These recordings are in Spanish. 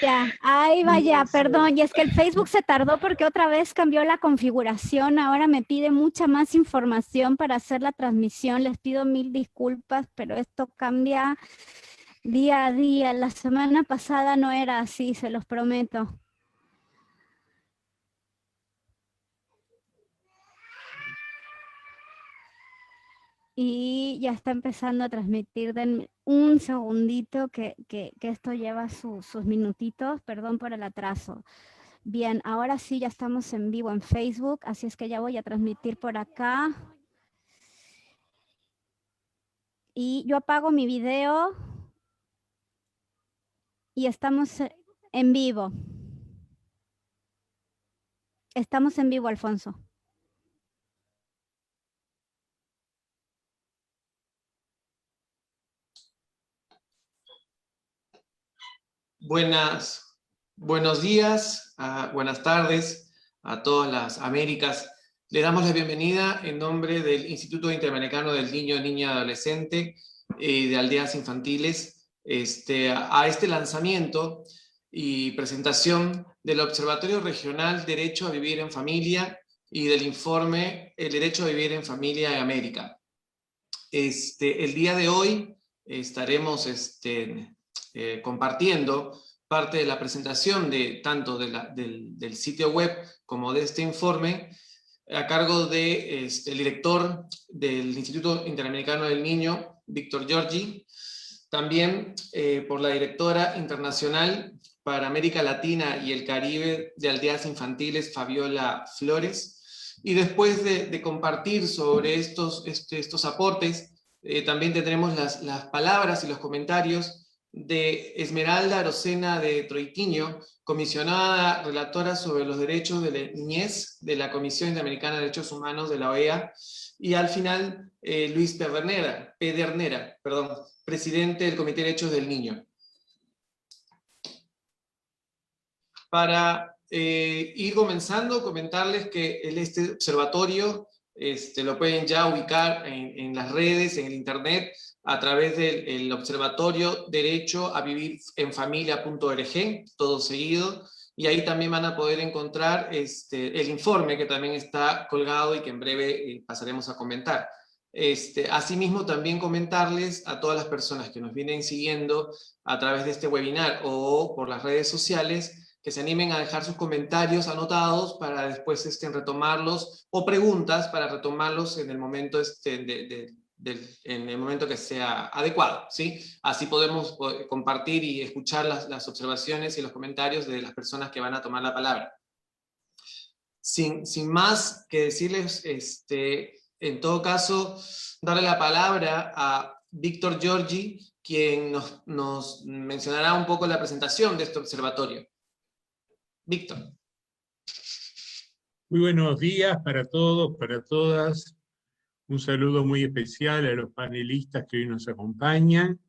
Ya, ay, vaya, perdón. Y es que el Facebook se tardó porque otra vez cambió la configuración. Ahora me pide mucha más información para hacer la transmisión. Les pido mil disculpas, pero esto cambia día a día. La semana pasada no era así, se los prometo. Y ya está empezando a transmitir. Denme un segundito que esto lleva sus minutitos. Perdón por el atraso. Bien, ahora sí ya estamos en vivo en Facebook, así es que ya voy a transmitir por acá. Y yo apago mi video y estamos en vivo. Estamos en vivo, Alfonso. Buenos días, buenas tardes a todas las Américas. Le damos la bienvenida en nombre del Instituto Interamericano del Niño, Niña y Adolescente de Aldeas Infantiles a este lanzamiento y presentación del Observatorio Regional Derecho a Vivir en Familia y del informe El Derecho a Vivir en Familia en América. El día de hoy estaremos compartiendo parte de la presentación tanto del sitio web como de este informe a cargo del director del Instituto Interamericano del Niño, Víctor Giorgi, también por la directora internacional para América Latina y el Caribe de Aldeas Infantiles, Fabiola Flores. Y después de compartir sobre estos aportes, también tendremos las palabras y los comentarios de Esmeralda Arocena de Troitiño, comisionada relatora sobre los derechos de la niñez de la Comisión Interamericana de Derechos Humanos de la OEA, y al final Luis Pedernera, presidente del Comité de Derechos del Niño. Para ir comenzando, comentarles que este observatorio lo pueden ya ubicar en las redes, en el internet, a través del observatorio Derecho a Vivir en Familia.org, todo seguido, y ahí también van a poder encontrar el informe que también está colgado y que en breve pasaremos a comentar. Asimismo, también comentarles a todas las personas que nos vienen siguiendo a través de este webinar o por las redes sociales, que se animen a dejar sus comentarios anotados para después retomarlos, o preguntas para retomarlos en el momento, en el momento que sea adecuado, ¿sí? Así podemos compartir y escuchar las observaciones y los comentarios de las personas que van a tomar la palabra. Sin más que decirles, en todo caso, darle la palabra a Víctor Giorgi, quien nos mencionará un poco la presentación de este observatorio. Víctor. Muy buenos días para todos, para todas. Un saludo muy especial a los panelistas que hoy nos acompañan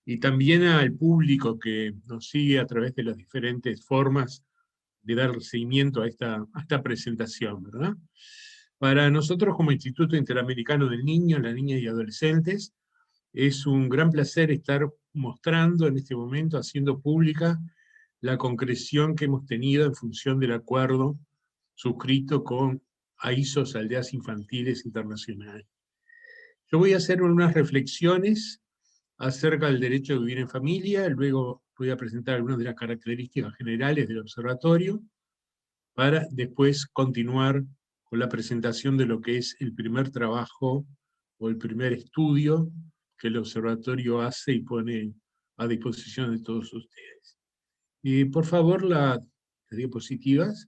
y también al público que nos sigue a través de las diferentes formas de dar seguimiento a esta presentación, ¿verdad? Para nosotros como Instituto Interamericano del Niño, las Niñas y Adolescentes, es un gran placer estar mostrando en este momento, haciendo pública la concreción que hemos tenido en función del acuerdo suscrito con AISOS, Aldeas Infantiles Internacional. Yo voy a hacer unas reflexiones acerca del derecho a vivir en familia, luego voy a presentar algunas de las características generales del observatorio, para después continuar con la presentación de lo que es el primer trabajo o el primer estudio que el observatorio hace y pone a disposición de todos ustedes. Y por favor, las diapositivas.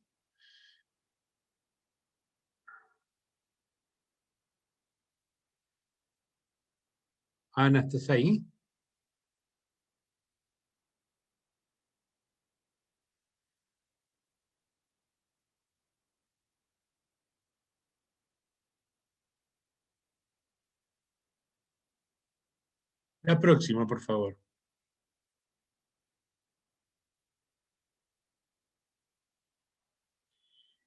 Ana, ¿estás ahí? La próxima, por favor.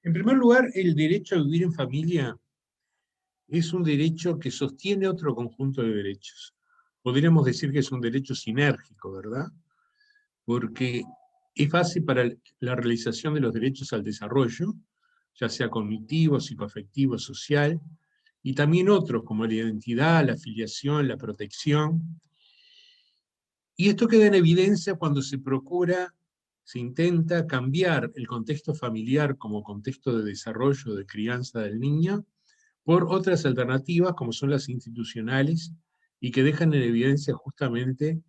En primer lugar, el derecho a vivir en familia es un derecho que sostiene otro conjunto de derechos. Podríamos decir que es un derecho sinérgico, ¿verdad? Porque es base para la realización de los derechos al desarrollo, ya sea cognitivo, psicoafectivo, social, y también otros como la identidad, la afiliación, la protección. Y esto queda en evidencia cuando se intenta cambiar el contexto familiar como contexto de desarrollo, de crianza del niño, por otras alternativas como son las institucionales y que dejan en evidencia justamente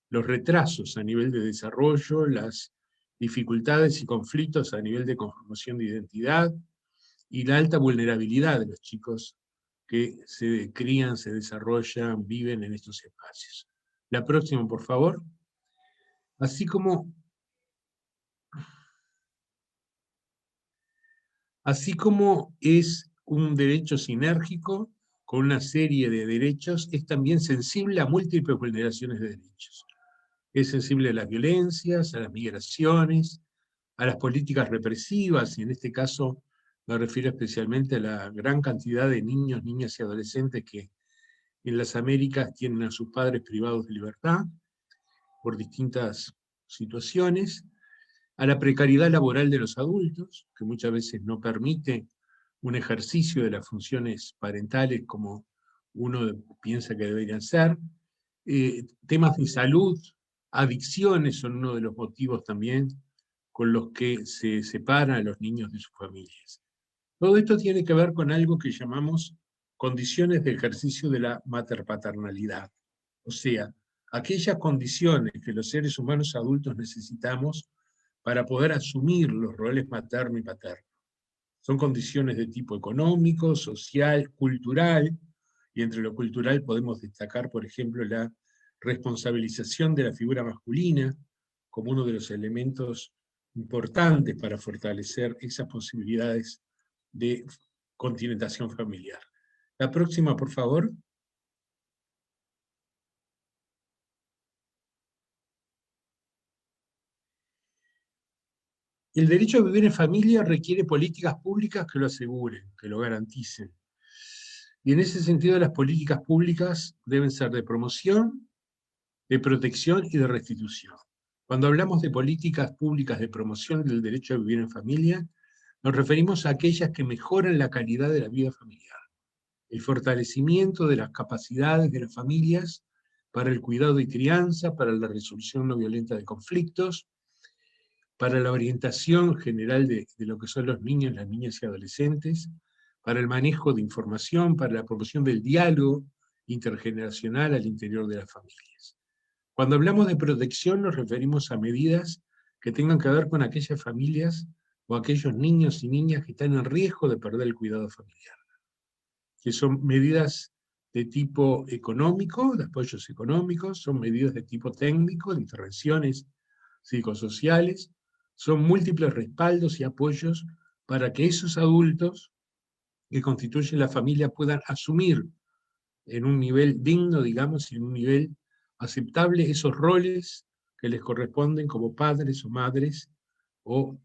los retrasos a nivel de desarrollo, las dificultades y conflictos a nivel de conformación de identidad y la alta vulnerabilidad de los chicos que se crían, se desarrollan, viven en estos espacios. La próxima, por favor. Así como es un derecho sinérgico con una serie de derechos, es también sensible a múltiples vulneraciones de derechos. Es sensible a las violencias, a las migraciones, a las políticas represivas, y en este caso me refiero especialmente a la gran cantidad de niños, niñas y adolescentes que en las Américas tienen a sus padres privados de libertad por distintas situaciones, a la precariedad laboral de los adultos, que muchas veces no permite un ejercicio de las funciones parentales como uno piensa que deberían ser, temas de salud, adicciones son uno de los motivos también con los que se separan a los niños de sus familias. Todo esto tiene que ver con algo que llamamos condiciones de ejercicio de la materpaternalidad, o sea, aquellas condiciones que los seres humanos adultos necesitamos para poder asumir los roles materno y paterno. Son condiciones de tipo económico, social, cultural, y entre lo cultural podemos destacar, por ejemplo, la responsabilización de la figura masculina como uno de los elementos importantes para fortalecer esas posibilidades de continentación familiar. La próxima, por favor. El derecho a vivir en familia requiere políticas públicas que lo aseguren, que lo garanticen. Y en ese sentido las políticas públicas deben ser de promoción, de protección y de restitución. Cuando hablamos de políticas públicas de promoción del derecho a vivir en familia, nos referimos a aquellas que mejoran la calidad de la vida familiar, el fortalecimiento de las capacidades de las familias para el cuidado y crianza, para la resolución no violenta de conflictos, para la orientación general de lo que son los niños, las niñas y adolescentes, para el manejo de información, para la promoción del diálogo intergeneracional al interior de las familias. Cuando hablamos de protección nos referimos a medidas que tengan que ver con aquellas familias o aquellos niños y niñas que están en riesgo de perder el cuidado familiar, que son medidas de tipo económico, de apoyos económicos, son medidas de tipo técnico, de intervenciones psicosociales, son múltiples respaldos y apoyos para que esos adultos que constituyen la familia puedan asumir en un nivel digno, digamos, y en un nivel aceptable esos roles que les corresponden como padres o madres o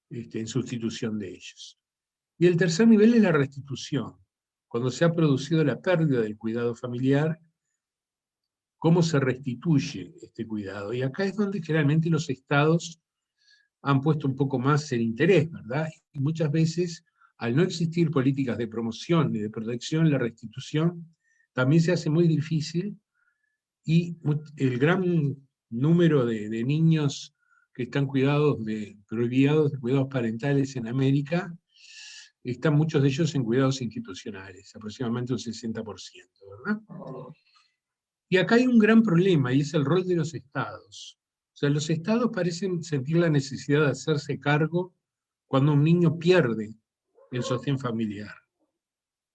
en sustitución de ellos. Y el tercer nivel es la restitución. Cuando se ha producido la pérdida del cuidado familiar, ¿cómo se restituye este cuidado? Y acá es donde generalmente los estados han puesto un poco más el interés, ¿verdad? Y muchas veces, al no existir políticas de promoción y de protección, la restitución también se hace muy difícil, y el gran número de niños que están prohibidos de cuidados parentales en América, están muchos de ellos en cuidados institucionales, aproximadamente un 60%, ¿verdad? Y acá hay un gran problema, y es el rol de los estados. O sea, los estados parecen sentir la necesidad de hacerse cargo cuando un niño pierde el sostén familiar.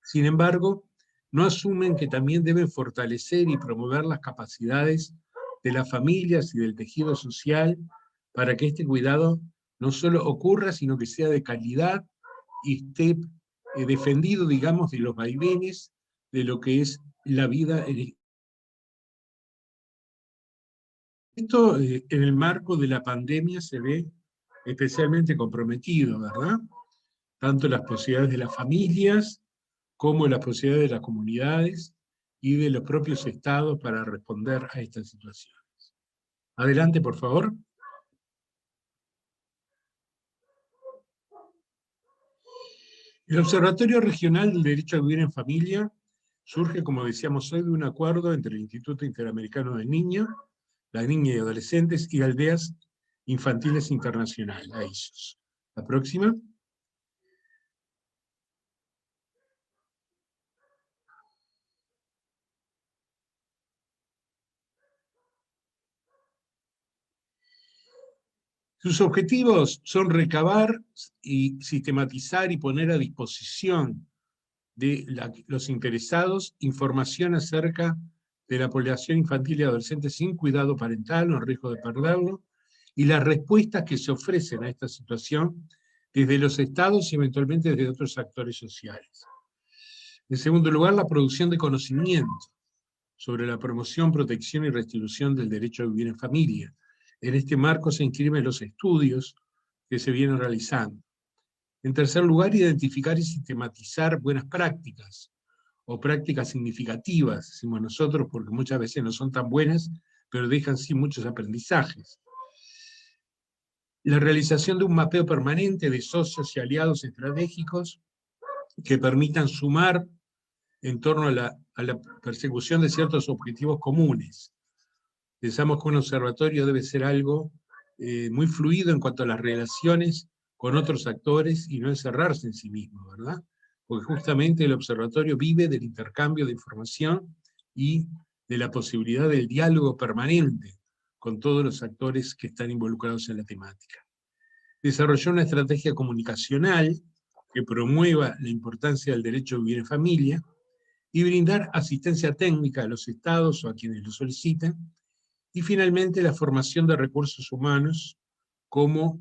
Sin embargo, no asumen que también deben fortalecer y promover las capacidades de las familias y del tejido social para que este cuidado no solo ocurra, sino que sea de calidad y esté defendido, digamos, de los vaivenes de lo que es la vida en esto. En el marco de la pandemia se ve especialmente comprometido, ¿verdad? Tanto las posibilidades de las familias como las posibilidades de las comunidades y de los propios estados para responder a estas situaciones. Adelante, por favor. El Observatorio Regional del Derecho a Vivir en Familia surge, como decíamos hoy, de un acuerdo entre el Instituto Interamericano del Niño, la Niña y Adolescentes y Aldeas Infantiles Internacional, AISOS. La próxima. Sus objetivos son recabar y sistematizar y poner a disposición de los interesados información acerca de la población infantil y adolescente sin cuidado parental o en riesgo de perderlo, y las respuestas que se ofrecen a esta situación desde los estados y eventualmente desde otros actores sociales. En segundo lugar, la producción de conocimiento sobre la promoción, protección y restitución del derecho a vivir en familia. En este marco se inscriben los estudios que se vienen realizando. En tercer lugar, identificar y sistematizar buenas prácticas, o prácticas significativas, decimos nosotros, porque muchas veces no son tan buenas, pero dejan sí muchos aprendizajes. La realización de un mapeo permanente de socios y aliados estratégicos que permitan sumar en torno a la persecución de ciertos objetivos comunes. Pensamos que un observatorio debe ser algo muy fluido en cuanto a las relaciones con otros actores y no encerrarse en sí mismo, ¿verdad? Porque justamente el observatorio vive del intercambio de información y de la posibilidad del diálogo permanente con todos los actores que están involucrados en la temática. Desarrolló una estrategia comunicacional que promueva la importancia del derecho a vivir en familia y brindar asistencia técnica a los estados o a quienes lo solicitan, y finalmente la formación de recursos humanos como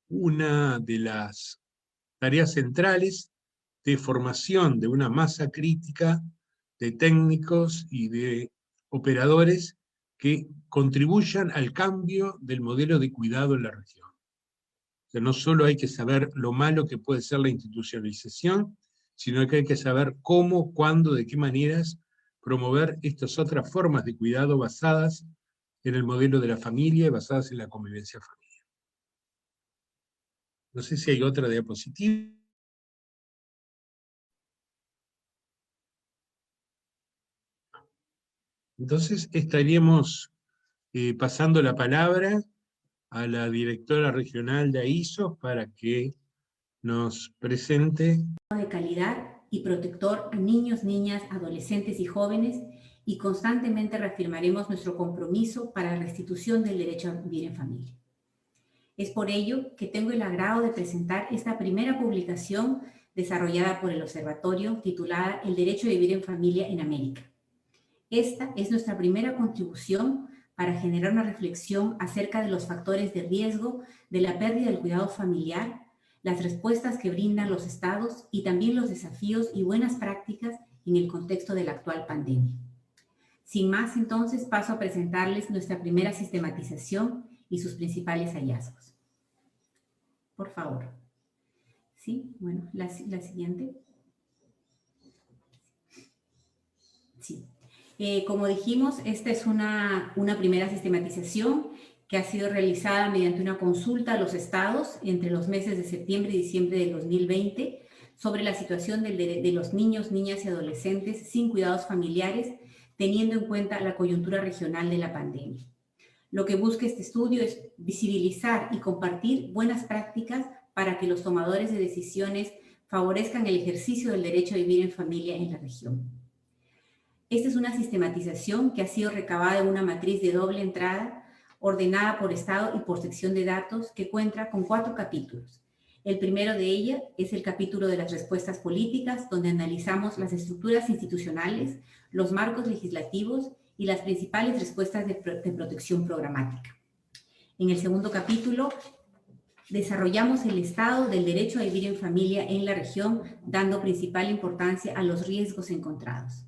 una de las tareas centrales de formación de una masa crítica de técnicos y de operadores que contribuyan al cambio del modelo de cuidado en la región. O sea, no solo hay que saber lo malo que puede ser la institucionalización, sino que hay que saber cómo, cuándo, de qué maneras promover estas otras formas de cuidado basadas en el modelo de la familia y basadas en la convivencia familiar. No sé si hay otra diapositiva. Entonces estaríamos pasando la palabra a la directora regional de AISOS para que nos presente. De calidad y protector a niños, niñas, adolescentes y jóvenes, y constantemente reafirmaremos nuestro compromiso para la restitución del derecho a vivir en familia. Es por ello que tengo el agrado de presentar esta primera publicación desarrollada por el Observatorio, titulada El derecho a vivir en familia en América. Esta es nuestra primera contribución para generar una reflexión acerca de los factores de riesgo de la pérdida del cuidado familiar, las respuestas que brindan los estados y también los desafíos y buenas prácticas en el contexto de la actual pandemia. Sin más, entonces, paso a presentarles nuestra primera sistematización y sus principales hallazgos. Por favor. Sí, bueno, la siguiente. Sí. Como dijimos, esta es una primera sistematización que ha sido realizada mediante una consulta a los estados entre los meses de septiembre y diciembre de 2020 sobre la situación de los niños, niñas y adolescentes sin cuidados familiares, teniendo en cuenta la coyuntura regional de la pandemia. Lo que busca este estudio es visibilizar y compartir buenas prácticas para que los tomadores de decisiones favorezcan el ejercicio del derecho a vivir en familia en la región. Esta es una sistematización que ha sido recabada en una matriz de doble entrada, ordenada por estado y por sección de datos, que cuenta con 4 capítulos. El primero de ellas es el capítulo de las respuestas políticas, donde analizamos las estructuras institucionales, los marcos legislativos y las principales respuestas de protección programática. En el segundo capítulo, desarrollamos el estado del derecho a vivir en familia en la región, dando principal importancia a los riesgos encontrados.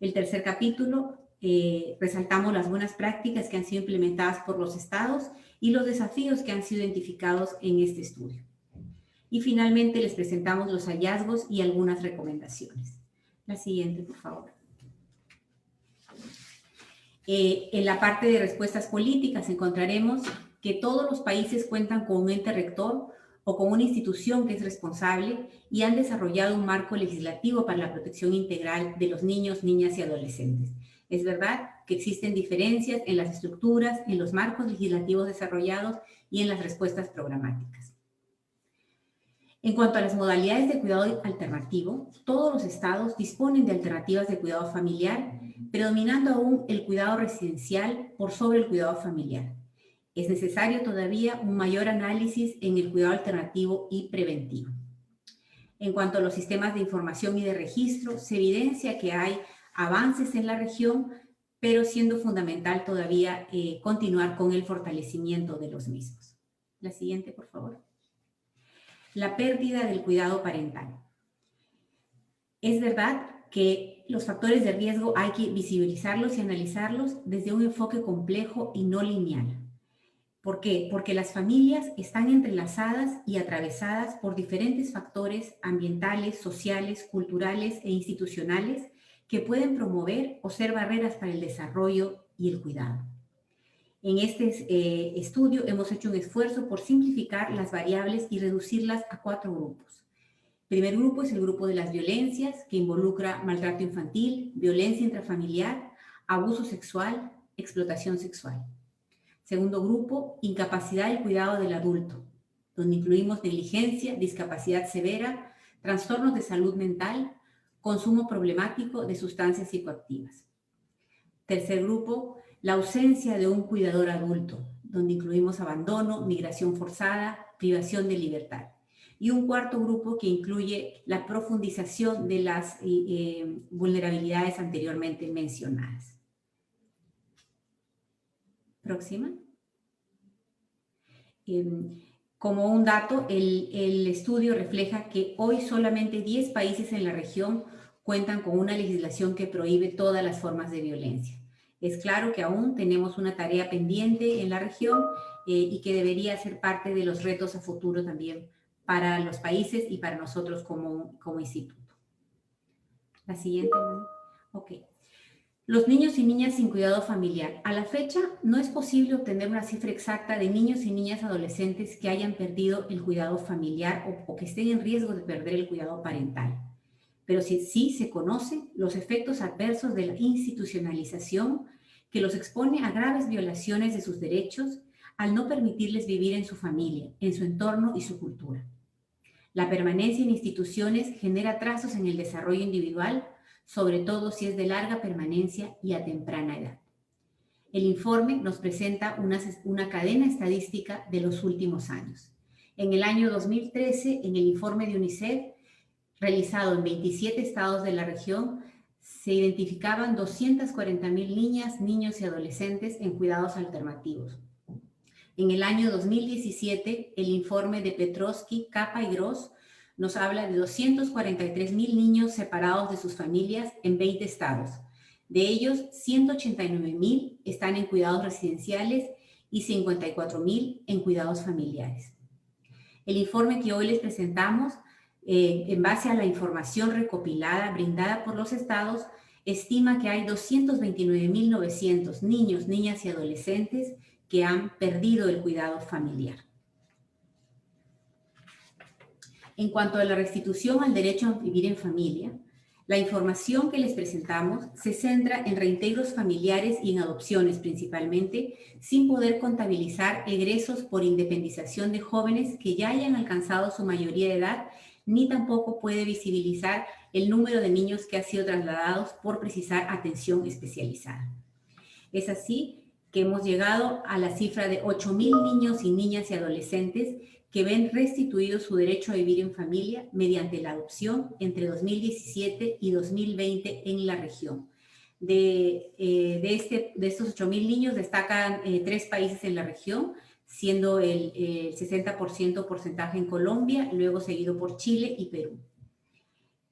El tercer capítulo, resaltamos las buenas prácticas que han sido implementadas por los estados y los desafíos que han sido identificados en este estudio. Y finalmente les presentamos los hallazgos y algunas recomendaciones. La siguiente, por favor. En la parte de respuestas políticas encontraremos que todos los países cuentan con un ente rector o con una institución que es responsable y han desarrollado un marco legislativo para la protección integral de los niños, niñas y adolescentes. Es verdad que existen diferencias en las estructuras, en los marcos legislativos desarrollados y en las respuestas programáticas. En cuanto a las modalidades de cuidado alternativo, todos los estados disponen de alternativas de cuidado familiar, predominando aún el cuidado residencial por sobre el cuidado familiar. Es necesario todavía un mayor análisis en el cuidado alternativo y preventivo. En cuanto a los sistemas de información y de registro, se evidencia que hay avances en la región, pero siendo fundamental todavía continuar con el fortalecimiento de los mismos. La siguiente, por favor. La pérdida del cuidado parental. Es verdad que los factores de riesgo hay que visibilizarlos y analizarlos desde un enfoque complejo y no lineal. ¿Por qué? Porque las familias están entrelazadas y atravesadas por diferentes factores ambientales, sociales, culturales e institucionales que pueden promover o ser barreras para el desarrollo y el cuidado. En este estudio hemos hecho un esfuerzo por simplificar las variables y reducirlas a 4 grupos. El primer grupo es el grupo de las violencias, que involucra maltrato infantil, violencia intrafamiliar, abuso sexual, explotación sexual. Segundo grupo, incapacidad del cuidado del adulto, donde incluimos negligencia, discapacidad severa, trastornos de salud mental, consumo problemático de sustancias psicoactivas. Tercer grupo, la ausencia de un cuidador adulto, donde incluimos abandono, migración forzada, privación de libertad. Y un cuarto grupo que incluye la profundización de las vulnerabilidades anteriormente mencionadas. Próxima. Como un dato, el estudio refleja que hoy solamente 10 países en la región cuentan con una legislación que prohíbe todas las formas de violencia. Es claro que aún tenemos una tarea pendiente en la región y que debería ser parte de los retos a futuro también para los países y para nosotros como instituto. La siguiente. Ok. Los niños y niñas sin cuidado familiar. A la fecha, no es posible obtener una cifra exacta de niños y niñas adolescentes que hayan perdido el cuidado familiar o que estén en riesgo de perder el cuidado parental. Pero sí se conocen los efectos adversos de la institucionalización que los expone a graves violaciones de sus derechos al no permitirles vivir en su familia, en su entorno y su cultura. La permanencia en instituciones genera trazos en el desarrollo individual, sobre todo si es de larga permanencia y a temprana edad. El informe nos presenta una cadena estadística de los últimos años. En el año 2013, en el informe de UNICEF, realizado en 27 estados de la región, se identificaban 240,000 niñas, niños y adolescentes en cuidados alternativos. En el año 2017, el informe de Petrovsky, Capa y Gross nos habla de 243,000 niños separados de sus familias en 20 estados. De ellos, 189,000 están en cuidados residenciales y 54,000 en cuidados familiares. El informe que hoy les presentamos, en base a la información recopilada, brindada por los estados, estima que hay 229,900 niños, niñas y adolescentes que han perdido el cuidado familiar. En cuanto a la restitución al derecho a vivir en familia, la información que les presentamos se centra en reintegros familiares y en adopciones principalmente, sin poder contabilizar egresos por independización de jóvenes que ya hayan alcanzado su mayoría de edad, ni tampoco puede visibilizar el número de niños que han sido trasladados por precisar atención especializada. Es así que hemos llegado a la cifra de 8,000 niños y niñas y adolescentes que ven restituido su derecho a vivir en familia mediante la adopción entre 2017 y 2020 en la región. De estos 8,000 niños destacan 3 países en la región, siendo el 60% porcentaje en Colombia, luego seguido por Chile y Perú.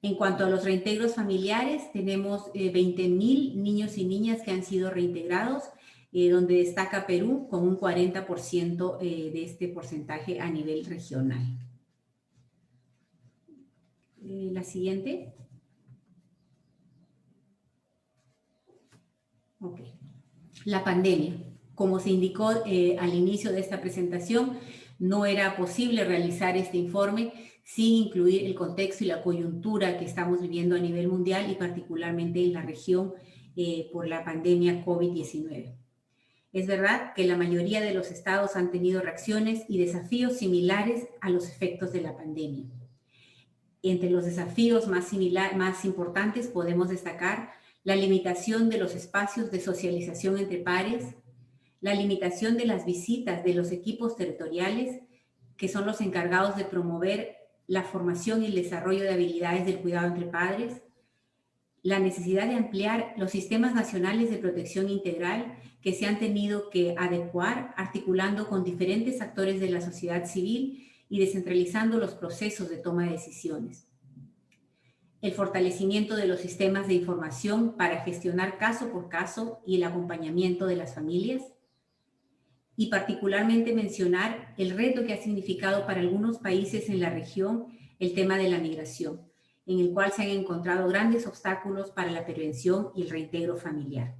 En cuanto a los reintegros familiares, tenemos 20,000 niños y niñas que han sido reintegrados, donde destaca Perú con un 40% de este porcentaje a nivel regional. La siguiente. Okay. La pandemia. Como se indicó al inicio de esta presentación, no era posible realizar este informe sin incluir el contexto y la coyuntura que estamos viviendo a nivel mundial y particularmente en la región por la pandemia COVID-19. Es verdad que la mayoría de los estados han tenido reacciones y desafíos similares a los efectos de la pandemia. Entre los desafíos más importantes podemos destacar la limitación de los espacios de socialización entre pares, la limitación de las visitas de los equipos territoriales, que son los encargados de promover la formación y el desarrollo de habilidades del cuidado entre padres, la necesidad de ampliar los sistemas nacionales de protección integral que se han tenido que adecuar, articulando con diferentes actores de la sociedad civil y descentralizando los procesos de toma de decisiones. El fortalecimiento de los sistemas de información para gestionar caso por caso y el acompañamiento de las familias. Y particularmente mencionar el reto que ha significado para algunos países en la región el tema de la migración, en el cual se han encontrado grandes obstáculos para la prevención y el reintegro familiar.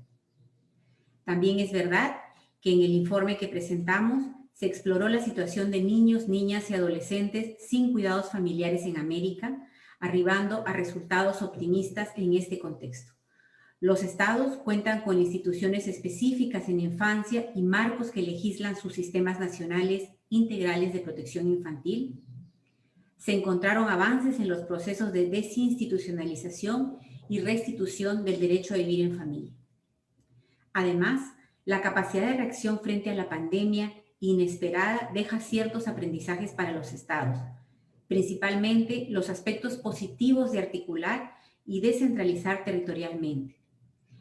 También es verdad que en el informe que presentamos se exploró la situación de niños, niñas y adolescentes sin cuidados familiares en América, arribando a resultados optimistas en este contexto. Los estados cuentan con instituciones específicas en infancia y marcos que legislan sus sistemas nacionales integrales de protección infantil. Se encontraron avances en los procesos de desinstitucionalización y restitución del derecho a vivir en familia. Además, la capacidad de reacción frente a la pandemia inesperada deja ciertos aprendizajes para los estados, principalmente los aspectos positivos de articular y descentralizar territorialmente,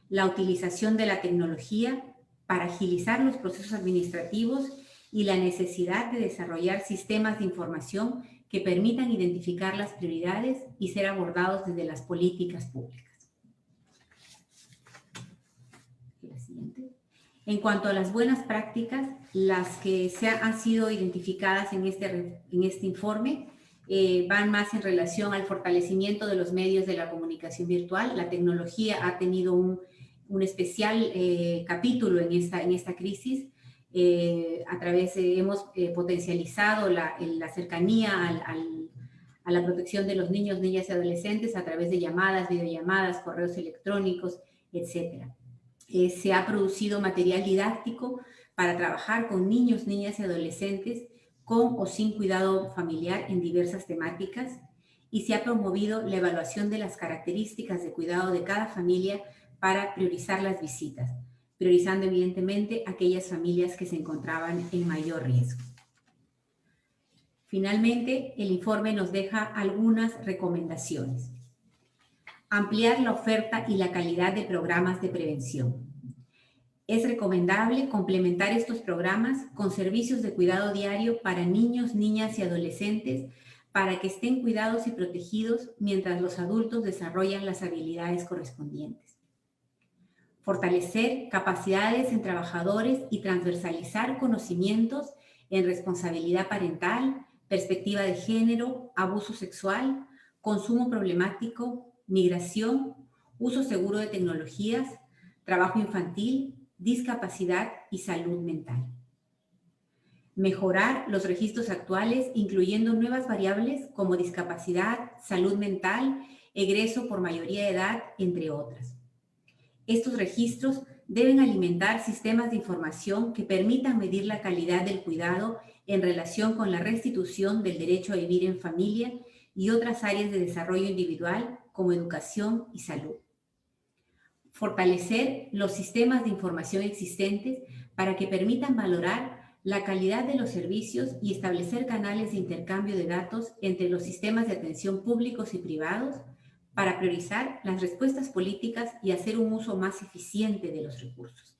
la utilización de la tecnología para agilizar los procesos administrativos y la necesidad de desarrollar sistemas de información que permitan identificar las prioridades y ser abordados desde las políticas públicas. En cuanto a las buenas prácticas, las que han sido identificadas en este informe van más en relación al fortalecimiento de los medios de la comunicación virtual. La tecnología ha tenido un especial capítulo en esta crisis. Hemos potencializado la cercanía a la protección de los niños, niñas y adolescentes a través de llamadas, videollamadas, correos electrónicos, etc. Se ha producido material didáctico para trabajar con niños, niñas y adolescentes con o sin cuidado familiar en diversas temáticas, y se ha promovido la evaluación de las características de cuidado de cada familia para priorizar las visitas, priorizando evidentemente aquellas familias que se encontraban en mayor riesgo. Finalmente, el informe nos deja algunas recomendaciones. Ampliar la oferta y la calidad de programas de prevención. Es recomendable complementar estos programas con servicios de cuidado diario para niños, niñas y adolescentes para que estén cuidados y protegidos mientras los adultos desarrollan las habilidades correspondientes. Fortalecer capacidades en trabajadores y transversalizar conocimientos en responsabilidad parental, perspectiva de género, abuso sexual, consumo problemático, migración, uso seguro de tecnologías, trabajo infantil, discapacidad y salud mental. Mejorar los registros actuales, incluyendo nuevas variables como discapacidad, salud mental, egreso por mayoría de edad, entre otras. Estos registros deben alimentar sistemas de información que permitan medir la calidad del cuidado en relación con la restitución del derecho a vivir en familia y otras áreas de desarrollo individual como educación y salud. Fortalecer los sistemas de información existentes para que permitan valorar la calidad de los servicios y establecer canales de intercambio de datos entre los sistemas de atención públicos y privados para priorizar las respuestas políticas y hacer un uso más eficiente de los recursos.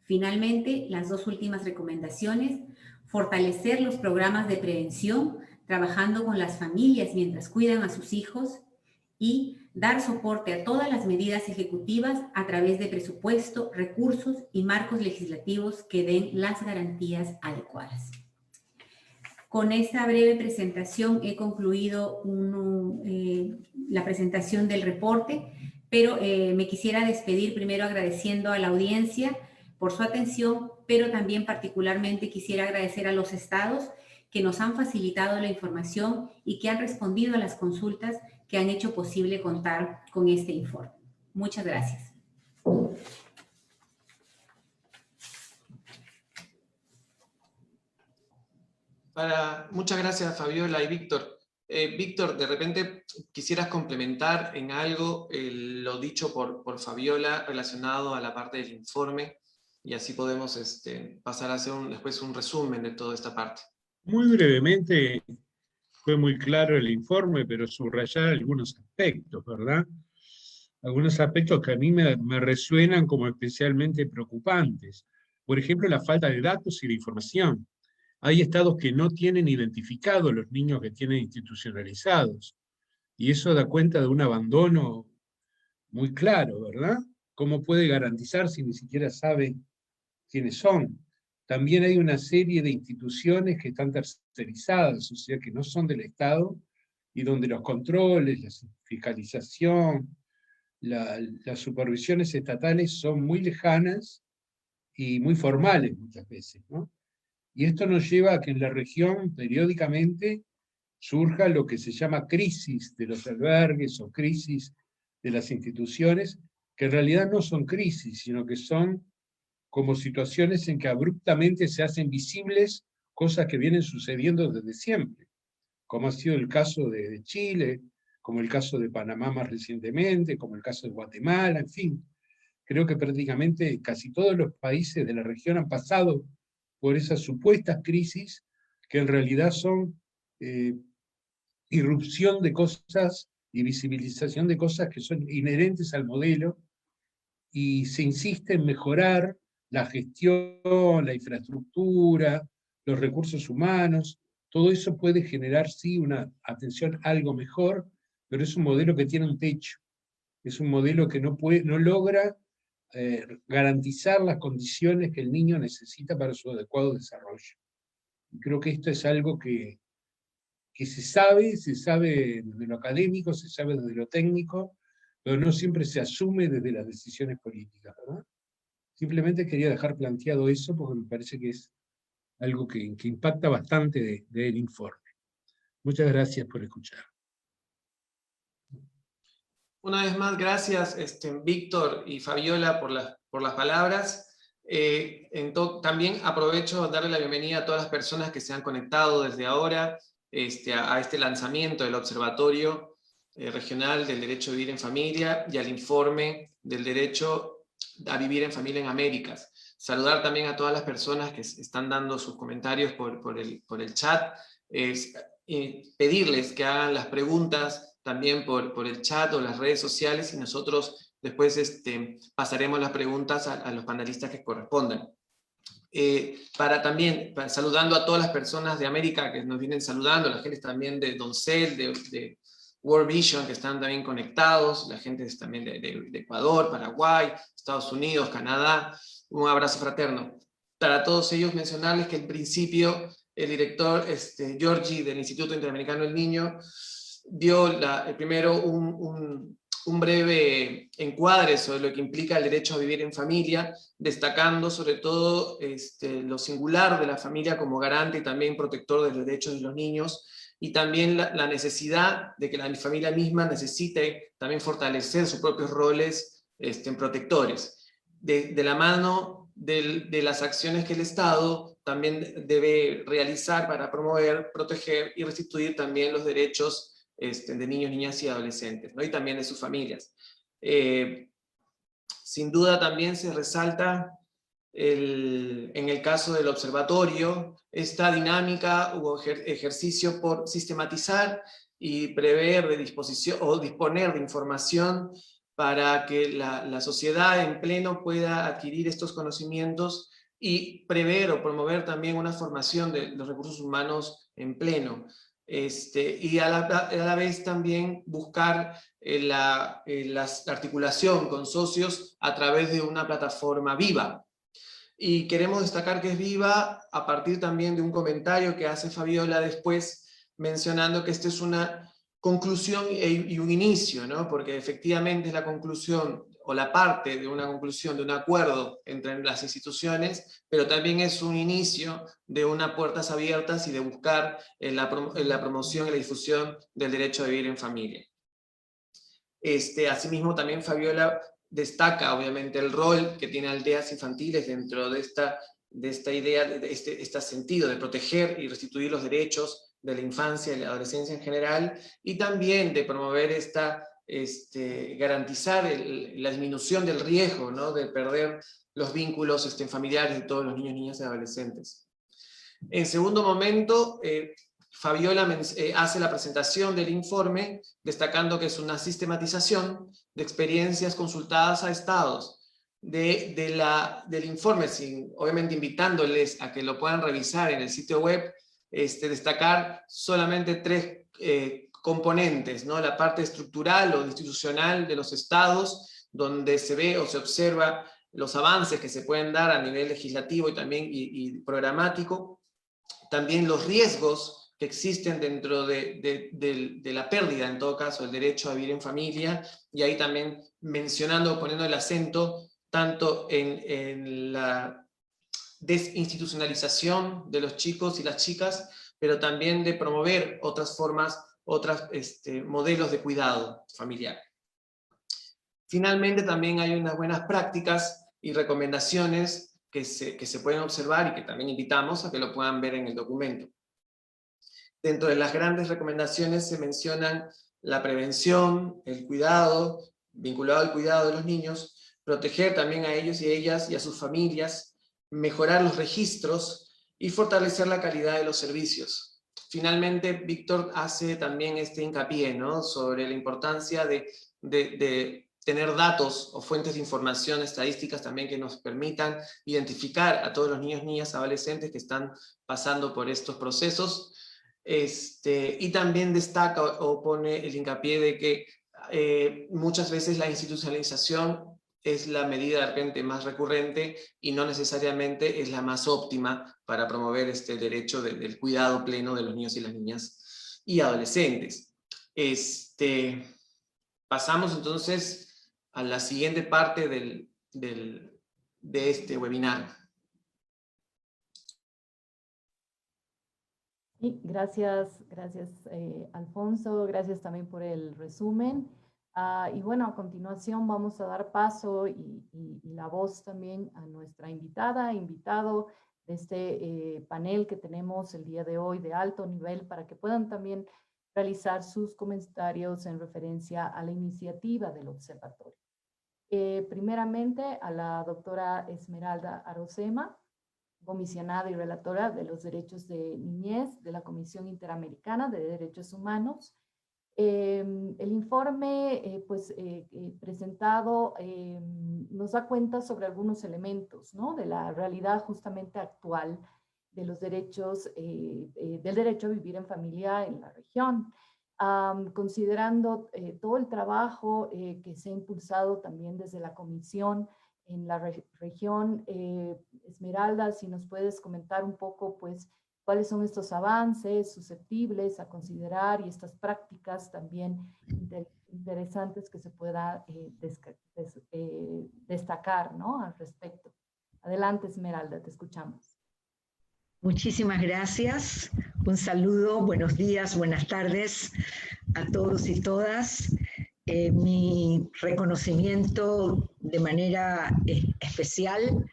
Finalmente, las dos últimas recomendaciones: fortalecer los programas de prevención, trabajando con las familias mientras cuidan a sus hijos, y dar soporte a todas las medidas ejecutivas a través de presupuesto, recursos y marcos legislativos que den las garantías adecuadas. Con esta breve presentación he concluido la presentación del reporte, pero me quisiera despedir primero agradeciendo a la audiencia por su atención, pero también particularmente quisiera agradecer a los estados que nos han facilitado la información y que han respondido a las consultas que han hecho posible contar con este informe. Muchas gracias. Muchas gracias, Fabiola y Víctor. Víctor, de repente quisieras complementar en algo lo dicho por Fabiola relacionado a la parte del informe, y así podemos pasar a hacer después un resumen de toda esta parte. Muy brevemente, fue muy claro el informe, pero subrayar algunos aspectos, ¿verdad? Algunos aspectos que a mí me resuenan como especialmente preocupantes. Por ejemplo, la falta de datos y de información. Hay estados que no tienen identificados los niños que tienen institucionalizados, y eso da cuenta de un abandono muy claro, ¿verdad? ¿Cómo puede garantizar si ni siquiera sabe quiénes son? También hay una serie de instituciones que están tercerizadas, o sea, que no son del Estado, y donde los controles, la fiscalización, las supervisiones estatales son muy lejanas y muy formales muchas veces, ¿no? Y esto nos lleva a que en la región periódicamente surja lo que se llama crisis de los albergues o crisis de las instituciones, que en realidad no son crisis, sino que son como situaciones en que abruptamente se hacen visibles cosas que vienen sucediendo desde siempre, como ha sido el caso de Chile, como el caso de Panamá más recientemente, como el caso de Guatemala, en fin. Creo que prácticamente casi todos los países de la región han pasado por esas supuestas crisis que en realidad son irrupción de cosas y visibilización de cosas que son inherentes al modelo, y se insiste en mejorar la gestión, la infraestructura, los recursos humanos. Todo eso puede generar, sí, una atención algo mejor, pero es un modelo que tiene un techo. Es un modelo que no logra garantizar las condiciones que el niño necesita para su adecuado desarrollo. Y creo que esto es algo que se sabe desde lo académico, se sabe desde lo técnico, pero no siempre se asume desde las decisiones políticas, ¿verdad? Simplemente quería dejar planteado eso porque me parece que es algo que impacta bastante del informe. Muchas gracias por escuchar. Una vez más, gracias Víctor y Fabiola por las palabras. También aprovecho a darle la bienvenida a todas las personas que se han conectado desde ahora a este lanzamiento del Observatorio Regional del Derecho a Vivir en Familia y al informe del Derecho a Vivir en Familia en Américas. Saludar también a todas las personas que están dando sus comentarios por el chat. Pedirles que hagan las preguntas también por el chat o las redes sociales, y nosotros después pasaremos las preguntas a los panelistas que correspondan. Saludando a todas las personas de América que nos vienen saludando, la gente también de Doncel, de World Vision, que están también conectados, la gente también de Ecuador, Paraguay, Estados Unidos, Canadá. Un abrazo fraterno. Para todos ellos mencionarles que en principio el director Giorgi del Instituto Interamericano del Niño dio primero un breve encuadre sobre lo que implica el derecho a vivir en familia, destacando sobre todo lo singular de la familia como garante y también protector de los derechos de los niños, y también la necesidad de que la familia misma necesite también fortalecer sus propios roles protectores. De la mano de las acciones que el Estado también debe realizar para promover, proteger y restituir también los derechos de niños, niñas y adolescentes, ¿no? Y también de sus familias. Sin duda también se resalta en el caso del observatorio esta dinámica o ejercicio por sistematizar y prever de disposición o disponer de información para que la sociedad en pleno pueda adquirir estos conocimientos y prever o promover también una formación de los recursos humanos en pleno. Y a la vez también buscar la articulación con socios a través de una plataforma viva. Y queremos destacar que es viva a partir también de un comentario que hace Fabiola después, mencionando que esta es una conclusión y un inicio, ¿no? Porque efectivamente es la conclusión o la parte de una conclusión, de un acuerdo entre las instituciones, pero también es un inicio de unas puertas abiertas y de buscar la promoción y la difusión del derecho a vivir en familia. Asimismo, también Fabiola destaca, obviamente, el rol que tiene Aldeas Infantiles dentro de esta idea, de este sentido de proteger y restituir los derechos de la infancia y la adolescencia en general, y también de promover garantizar la disminución del riesgo, ¿no?, de perder los vínculos familiares de todos los niños, niñas y adolescentes. En segundo momento, Fabiola hace la presentación del informe, destacando que es una sistematización de experiencias consultadas a estados del informe, obviamente invitándoles a que lo puedan revisar en el sitio web, destacar solamente 3 componentes, ¿no? La parte estructural o institucional de los estados, donde se ve o se observa los avances que se pueden dar a nivel legislativo y también y programático, también los riesgos que existen dentro de la pérdida, en todo caso, del derecho a vivir en familia, y ahí también poniendo el acento tanto en la desinstitucionalización de los chicos y las chicas, pero también de promover otras formas, modelos de cuidado familiar. Finalmente, también hay unas buenas prácticas y recomendaciones que se pueden observar y que también invitamos a que lo puedan ver en el documento. Dentro de las grandes recomendaciones se mencionan la prevención, el cuidado, vinculado al cuidado de los niños, proteger también a ellos y ellas y a sus familias, mejorar los registros y fortalecer la calidad de los servicios. Finalmente, Víctor hace también hincapié, ¿no?, sobre la importancia de tener datos o fuentes de información, estadísticas también que nos permitan identificar a todos los niños, niñas, adolescentes que están pasando por estos procesos. Y también destaca o pone el hincapié de que muchas veces la institucionalización es la medida de repente más recurrente y no necesariamente es la más óptima para promover este derecho del cuidado pleno de los niños y las niñas y adolescentes. Pasamos entonces a la siguiente parte de este webinar. Sí, gracias Alfonso, gracias también por el resumen. Y bueno, a continuación vamos a dar paso y la voz también a nuestra invitado de este panel que tenemos el día de hoy de alto nivel, para que puedan también realizar sus comentarios en referencia a la iniciativa del observatorio. Primeramente a la doctora Esmeralda Arocema, comisionada y relatora de los derechos de niñez de la Comisión Interamericana de Derechos Humanos. El informe presentado nos da cuenta sobre algunos elementos, ¿no?, de la realidad justamente actual de los derechos, del derecho a vivir en familia en la región, considerando todo el trabajo que se ha impulsado también desde la Comisión en la región. Esmeralda, si nos puedes comentar un poco, pues, cuáles son estos avances susceptibles a considerar y estas prácticas también interesantes que se pueda destacar, ¿no?, al respecto. Adelante, Esmeralda, te escuchamos. Muchísimas gracias. Un saludo, buenos días, buenas tardes a todos y todas. Mi reconocimiento de manera especial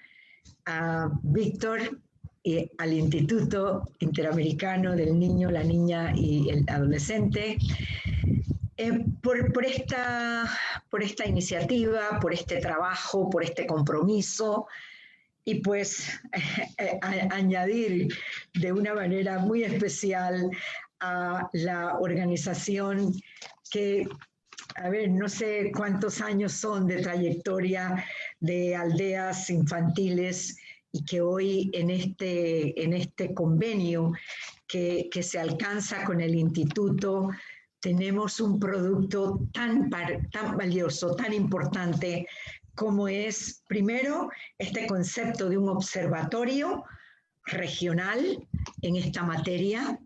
a Víctor y al Instituto Interamericano del Niño, la Niña y el Adolescente por esta iniciativa, por este trabajo, por este compromiso, y pues añadir de una manera muy especial a la organización que, a ver, no sé cuántos años son de trayectoria de aldeas infantiles, y que hoy en este convenio que se alcanza con el instituto tenemos un producto tan valioso, tan importante, como es, primero, este concepto de un observatorio regional en esta materia.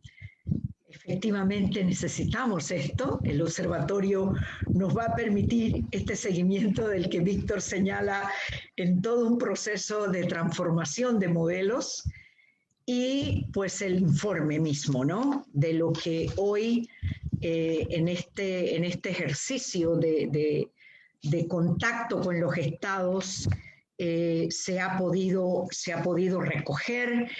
efectivamente necesitamos esto. El observatorio nos va a permitir este seguimiento del que Víctor señala en todo un proceso de transformación de modelos y pues el informe mismo, ¿no? De lo que hoy en este ejercicio de contacto con los estados se ha podido recoger.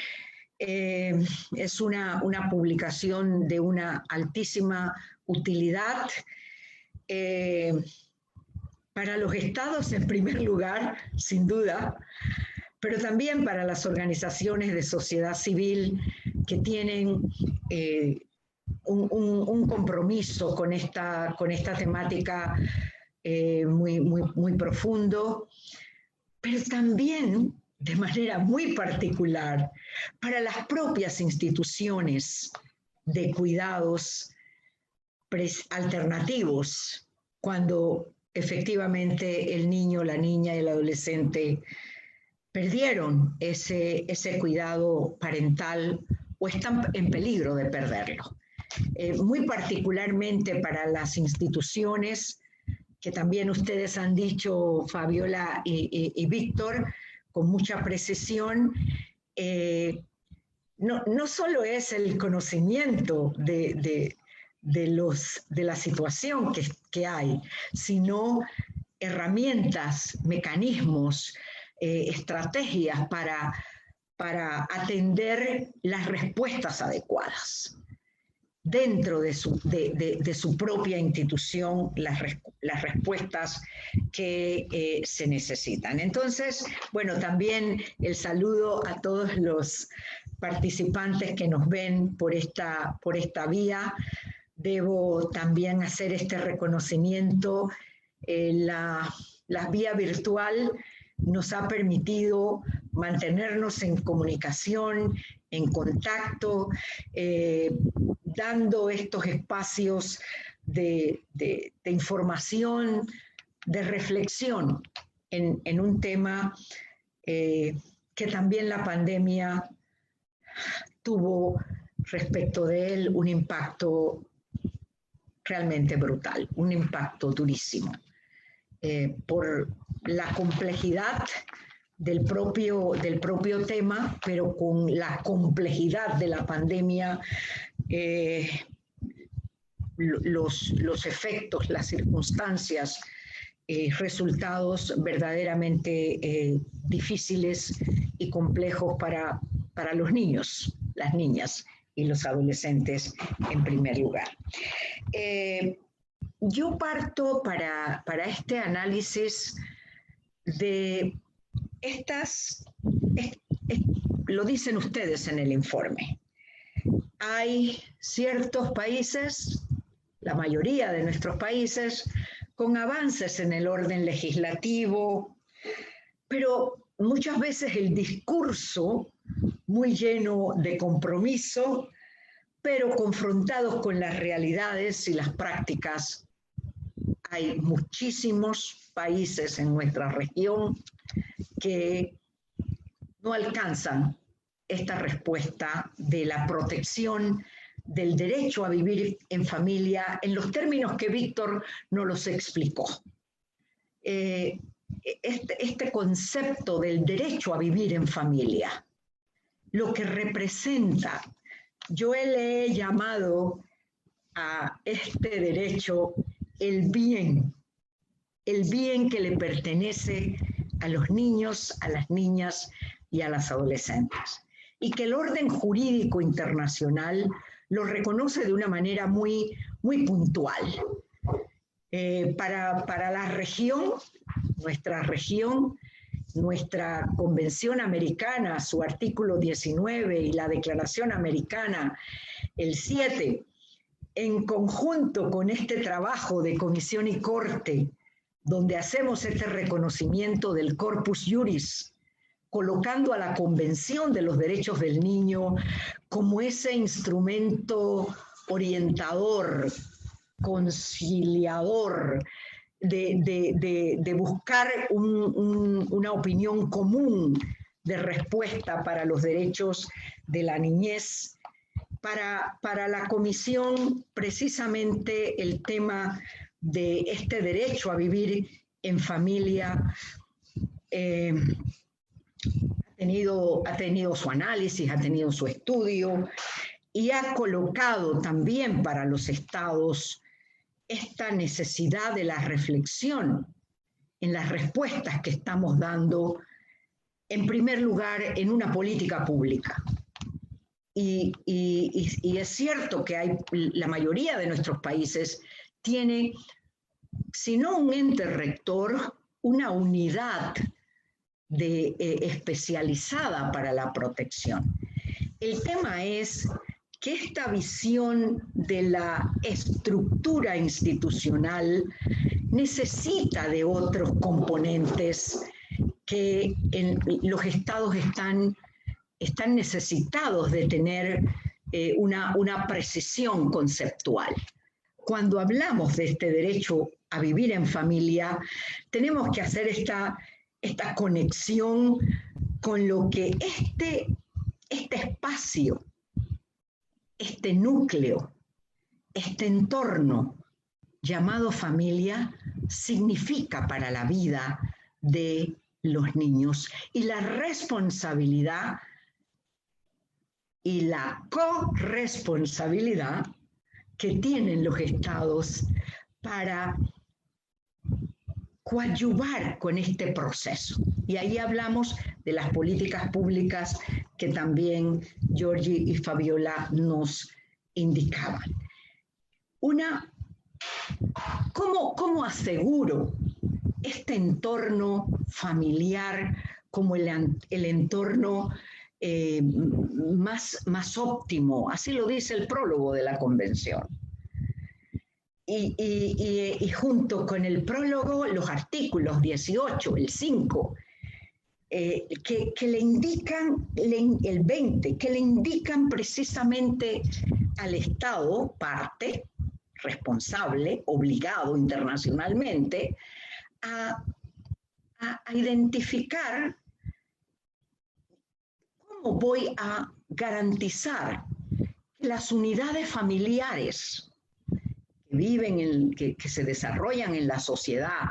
Es una publicación de una altísima utilidad para los estados en primer lugar, sin duda, pero también para las organizaciones de sociedad civil que tienen un compromiso con esta temática muy profundo, pero también de manera muy particular para las propias instituciones de cuidados alternativos, cuando efectivamente el niño, la niña y el adolescente perdieron ese cuidado parental o están en peligro de perderlo. Muy particularmente para las instituciones, que también ustedes han dicho, Fabiola y Víctor, con mucha precisión, no solo es el conocimiento de la situación que hay, sino herramientas, mecanismos, estrategias para atender las respuestas adecuadas. Dentro de su propia institución, las respuestas que se necesitan. Entonces, bueno, también el saludo a todos los participantes que nos ven por esta vía. Debo también hacer este reconocimiento. La vía virtual nos ha permitido mantenernos en comunicación, en contacto, dando estos espacios de información, de reflexión en un tema que también la pandemia tuvo respecto de él un impacto realmente brutal, un impacto durísimo, por la complejidad del propio tema, pero con la complejidad de la pandemia, los efectos, las circunstancias, resultados verdaderamente difíciles y complejos para los niños, las niñas y los adolescentes en primer lugar. Yo parto para este análisis de lo dicen ustedes en el informe. Hay ciertos países, la mayoría de nuestros países, con avances en el orden legislativo, pero muchas veces el discurso muy lleno de compromiso, pero confrontados con las realidades y las prácticas. Hay muchísimos países en nuestra región que no alcanzan esta respuesta de la protección del derecho a vivir en familia en los términos que Víctor nos los explicó. Este concepto del derecho a vivir en familia, lo que representa, yo le he llamado a este derecho el bien que le pertenece a los niños, a las niñas y a las adolescentes. Y que el orden jurídico internacional lo reconoce de una manera muy puntual. Para la región, nuestra Convención Americana, su artículo 19 y la Declaración Americana, el 7, en conjunto con este trabajo de Comisión y Corte, donde hacemos este reconocimiento del Corpus Juris, colocando a la Convención de los Derechos del Niño como ese instrumento orientador, conciliador, de buscar una opinión común de respuesta para los derechos de la niñez para la comisión, precisamente el tema de este derecho a vivir en familia ha tenido su análisis, ha tenido su estudio y ha colocado también para los estados esta necesidad de la reflexión en las respuestas que estamos dando, en primer lugar, en una política pública. Y es cierto que la mayoría de nuestros países tiene, si no un ente rector, una unidad especializada para la protección. El tema es que esta visión de la estructura institucional necesita de otros componentes que los estados están necesitados de tener una precisión conceptual. Cuando hablamos de este derecho a vivir en familia, tenemos que hacer esta conexión con lo que este espacio, este núcleo, este entorno llamado familia significa para la vida de los niños y la responsabilidad y la corresponsabilidad que tienen los estados para coadyuvar con este proceso. Y ahí hablamos de las políticas públicas que también Georgie y Fabiola nos indicaban. ¿Cómo aseguro este entorno familiar como el entorno más óptimo? Así lo dice el prólogo de la convención. Y junto con el prólogo, los artículos 18, el 5, que le indican, el 20, que le indican precisamente al Estado, parte, responsable, obligado internacionalmente, a identificar cómo voy a garantizar que las unidades familiares que se desarrollan en la sociedad,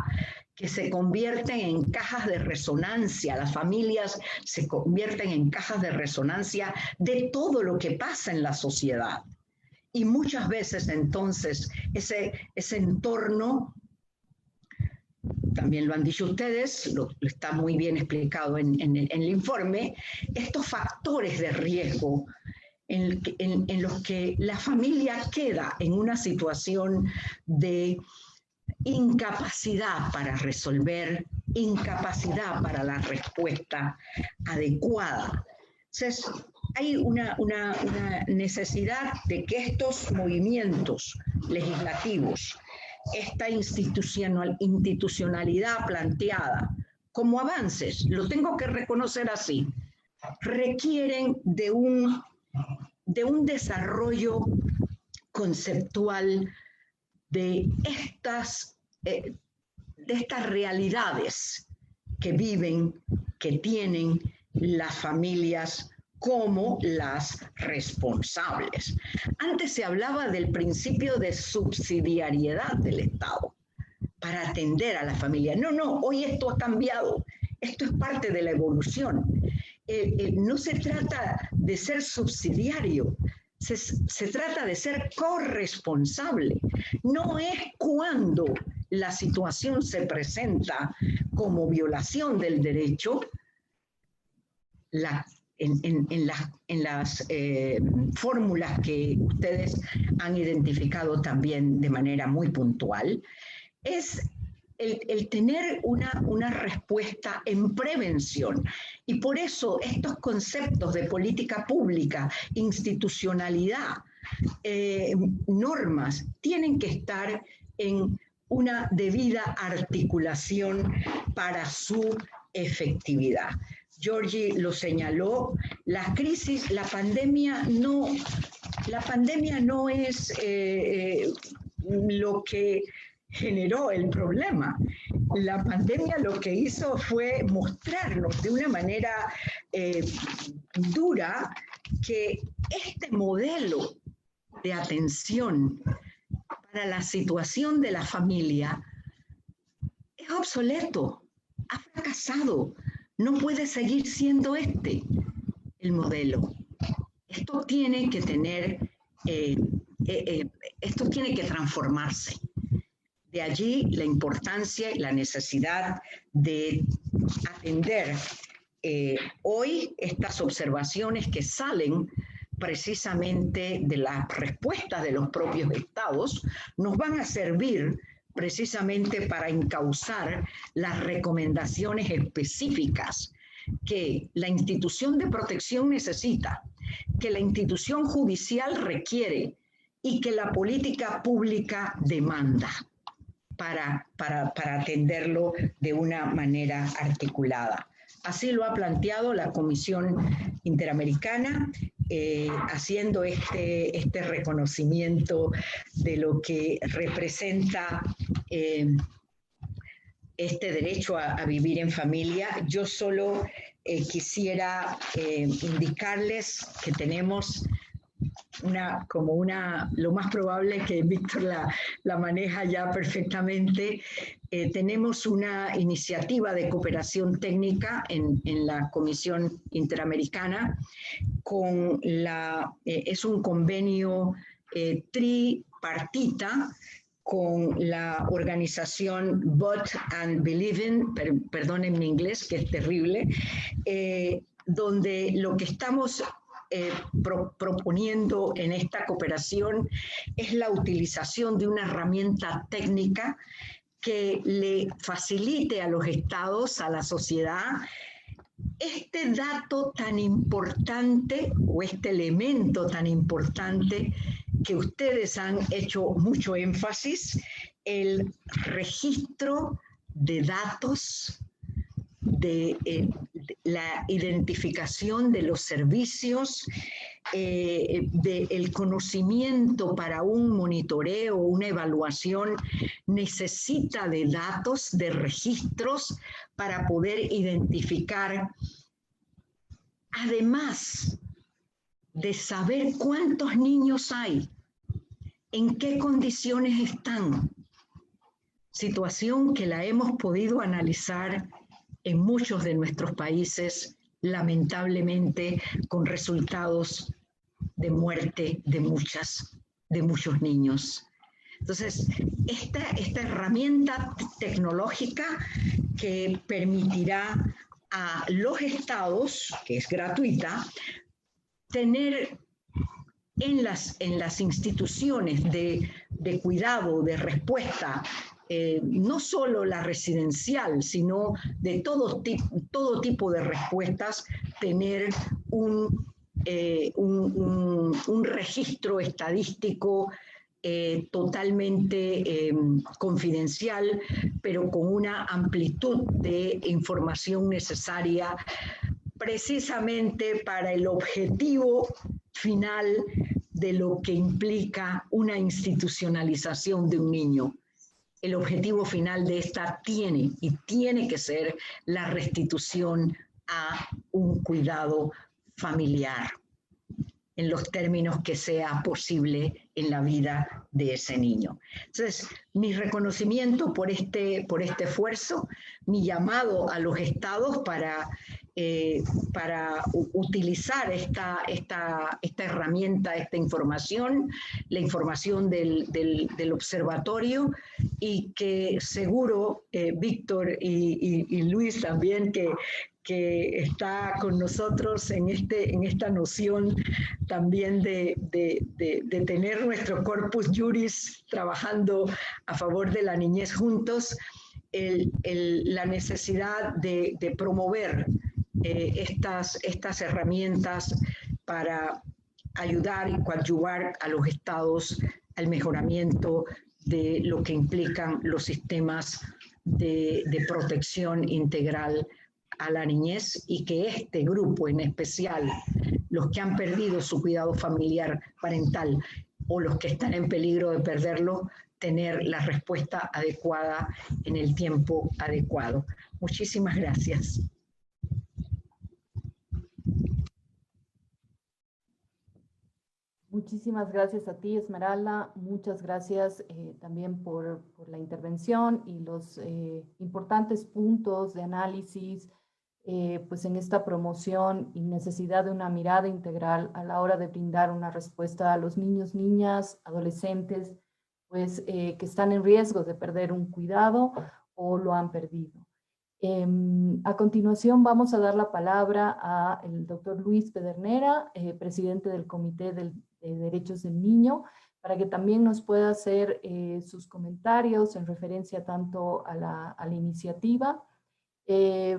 que se convierten en cajas de resonancia, las familias se convierten en cajas de resonancia de todo lo que pasa en la sociedad. Y muchas veces entonces ese entorno, también lo han dicho ustedes, está muy bien explicado en el informe, estos factores de riesgo en los que la familia queda en una situación de incapacidad para resolver, incapacidad para la respuesta adecuada. Entonces, hay una necesidad de que estos movimientos legislativos, esta institucionalidad planteada como avances, lo tengo que reconocer así, requieren de un desarrollo conceptual de estas realidades que viven, que tienen las familias como las responsables. Antes se hablaba del principio de subsidiariedad del Estado para atender a la familia. No, hoy esto ha cambiado. Esto es parte de la evolución. No se trata de ser subsidiario, se trata de ser corresponsable. No es cuando la situación se presenta como violación del derecho, en las fórmulas que ustedes han identificado también de manera muy puntual, es el tener una respuesta en prevención. Y por eso estos conceptos de política pública, institucionalidad, normas, tienen que estar en una debida articulación para su efectividad. Georgie lo señaló, la pandemia no es lo que generó el problema. La pandemia lo que hizo fue mostrarnos de una manera dura que este modelo de atención para la situación de la familia es obsoleto, ha fracasado, no puede seguir siendo este el modelo. Esto tiene que tener, esto tiene que transformarse. De allí la importancia y la necesidad de atender hoy estas observaciones que salen precisamente de las respuestas de los propios estados, nos van a servir precisamente para encauzar las recomendaciones específicas que la institución de protección necesita, que la institución judicial requiere y que la política pública demanda para atenderlo de una manera articulada. Así lo ha planteado la Comisión Interamericana, haciendo este reconocimiento de lo que representa este derecho a vivir en familia. Yo solo quisiera indicarles que tenemos lo más probable es que Víctor la maneja ya perfectamente. Tenemos una iniciativa de cooperación técnica en la Comisión Interamericana es un convenio tripartita con la organización But and Believe In, perdonen mi inglés que es terrible, donde lo que estamos proponiendo en esta cooperación es la utilización de una herramienta técnica que le facilite a los estados, a la sociedad, este dato tan importante o este elemento tan importante que ustedes han hecho mucho énfasis, el registro de datos, de la identificación de los servicios, del conocimiento para un monitoreo, una evaluación, necesita de datos, de registros para poder identificar, además de saber cuántos niños hay, en qué condiciones están, situación que la hemos podido analizar en muchos de nuestros países, lamentablemente con resultados de muerte de muchos niños. Entonces, esta herramienta tecnológica que permitirá a los estados, que es gratuita, tener en las instituciones de cuidado, de respuesta, no solo la residencial, sino de todo tipo de respuestas, tener un registro estadístico totalmente confidencial, pero con una amplitud de información necesaria precisamente para el objetivo final de lo que implica una institucionalización de un niño. El objetivo final de esta tiene que ser la restitución a un cuidado familiar en los términos que sea posible en la vida de ese niño. Entonces, mi reconocimiento por este esfuerzo, mi llamado a los estados para utilizar esta herramienta, esta información, la información del observatorio, y que seguro Víctor y Luis también, que está con nosotros en esta noción también de tener nuestro corpus juris trabajando a favor de la niñez juntos, la necesidad de promover estas herramientas para ayudar y coadyuvar a los estados al mejoramiento de lo que implican los sistemas de protección integral a la niñez, y que este grupo en especial, los que han perdido su cuidado familiar parental o los que están en peligro de perderlo, tener la respuesta adecuada en el tiempo adecuado. Muchísimas gracias. Muchísimas gracias a ti, Esmeralda. Muchas gracias también por la intervención y los importantes puntos de análisis pues en esta promoción y necesidad de una mirada integral a la hora de brindar una respuesta a los niños, niñas, adolescentes, pues que están en riesgo de perder un cuidado o lo han perdido. A continuación vamos a dar la palabra al doctor Luis Pedernera, presidente del Comité de Derechos del Niño, para que también nos pueda hacer sus comentarios en referencia tanto a la iniciativa.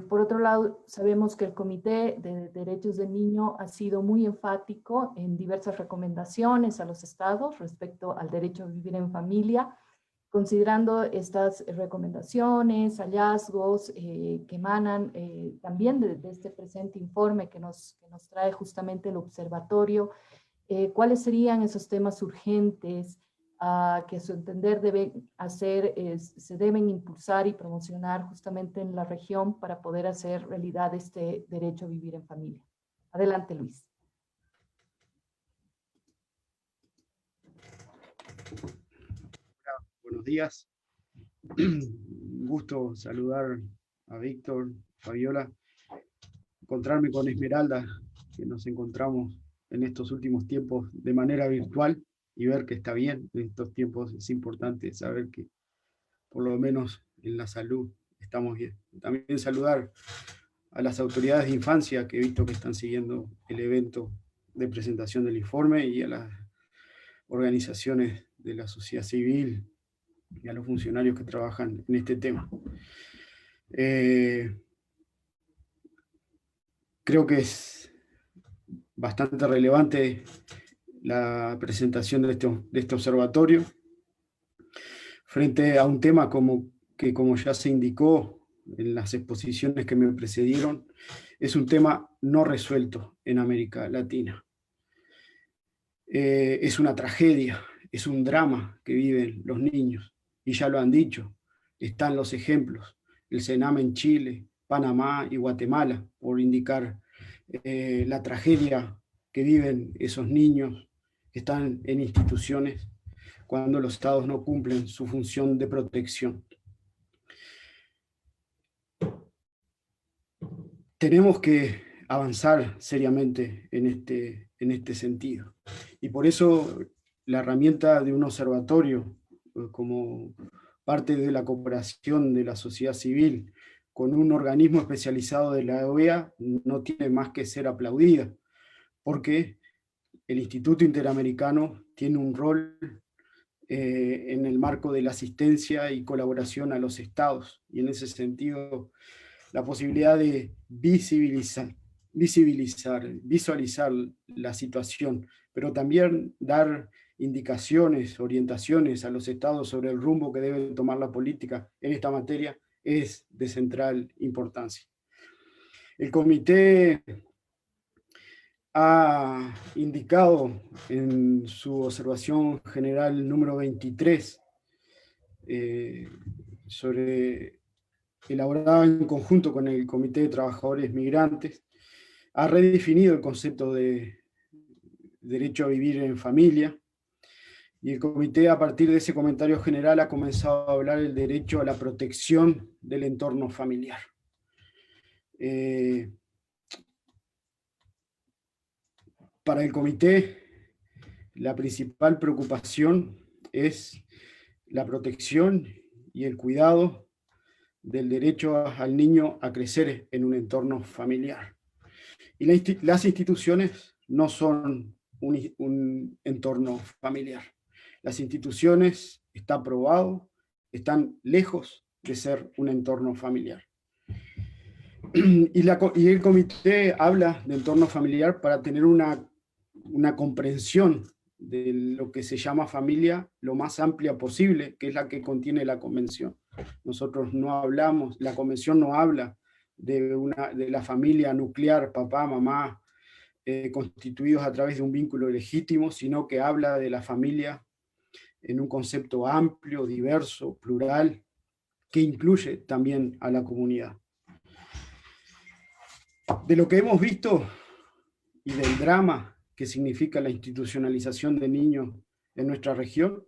Por otro lado, sabemos que el Comité de Derechos del Niño ha sido muy enfático en diversas recomendaciones a los estados respecto al derecho a vivir en familia, considerando estas recomendaciones, hallazgos que emanan también de este presente informe que nos trae justamente el observatorio. ¿Cuáles serían esos temas urgentes que a su entender se deben impulsar y promocionar justamente en la región para poder hacer realidad este derecho a vivir en familia? Adelante, Luis. Buenos días. Un gusto saludar a Víctor, Fabiola, encontrarme con Esmeralda, que nos encontramos en estos últimos tiempos de manera virtual, y ver que está bien. En estos tiempos es importante saber que por lo menos en la salud estamos bien. También saludar a las autoridades de infancia que he visto que están siguiendo el evento de presentación del informe, y a las organizaciones de la sociedad civil y a los funcionarios que trabajan en este tema. Creo que es bastante relevante la presentación de este observatorio frente a un tema como ya se indicó en las exposiciones que me precedieron, es un tema no resuelto en América Latina. Es una tragedia, es un drama que viven los niños. Y ya lo han dicho, están los ejemplos, el Sename en Chile, Panamá y Guatemala, por indicar la tragedia que viven esos niños que están en instituciones cuando los estados no cumplen su función de protección. Tenemos que avanzar seriamente en este sentido. Y por eso la herramienta de un observatorio como parte de la cooperación de la sociedad civil con un organismo especializado de la OEA no tiene más que ser aplaudida, porque el Instituto Interamericano tiene un rol en el marco de la asistencia y colaboración a los estados, y en ese sentido la posibilidad de visualizar la situación, pero también dar indicaciones, orientaciones a los estados sobre el rumbo que debe tomar la política en esta materia, es de central importancia. El comité ha indicado en su observación general número 23, elaborada en conjunto con el Comité de Trabajadores Migrantes, ha redefinido el concepto de derecho a vivir en familia, y el comité, a partir de ese comentario general, ha comenzado a hablar del derecho a la protección del entorno familiar. Para el comité, la principal preocupación es la protección y el cuidado del derecho al niño a crecer en un entorno familiar. Y las instituciones no son un entorno familiar. Las instituciones, está probado, están lejos de ser un entorno familiar. Y el comité habla de entorno familiar para tener una comprensión de lo que se llama familia lo más amplia posible, que es la que contiene la Convención. Nosotros no hablamos, la Convención no habla de la familia nuclear, papá, mamá, constituidos a través de un vínculo legítimo, sino que habla de la familia en un concepto amplio, diverso, plural, que incluye también a la comunidad. De lo que hemos visto y del drama que que significa la institucionalización de niños en nuestra región.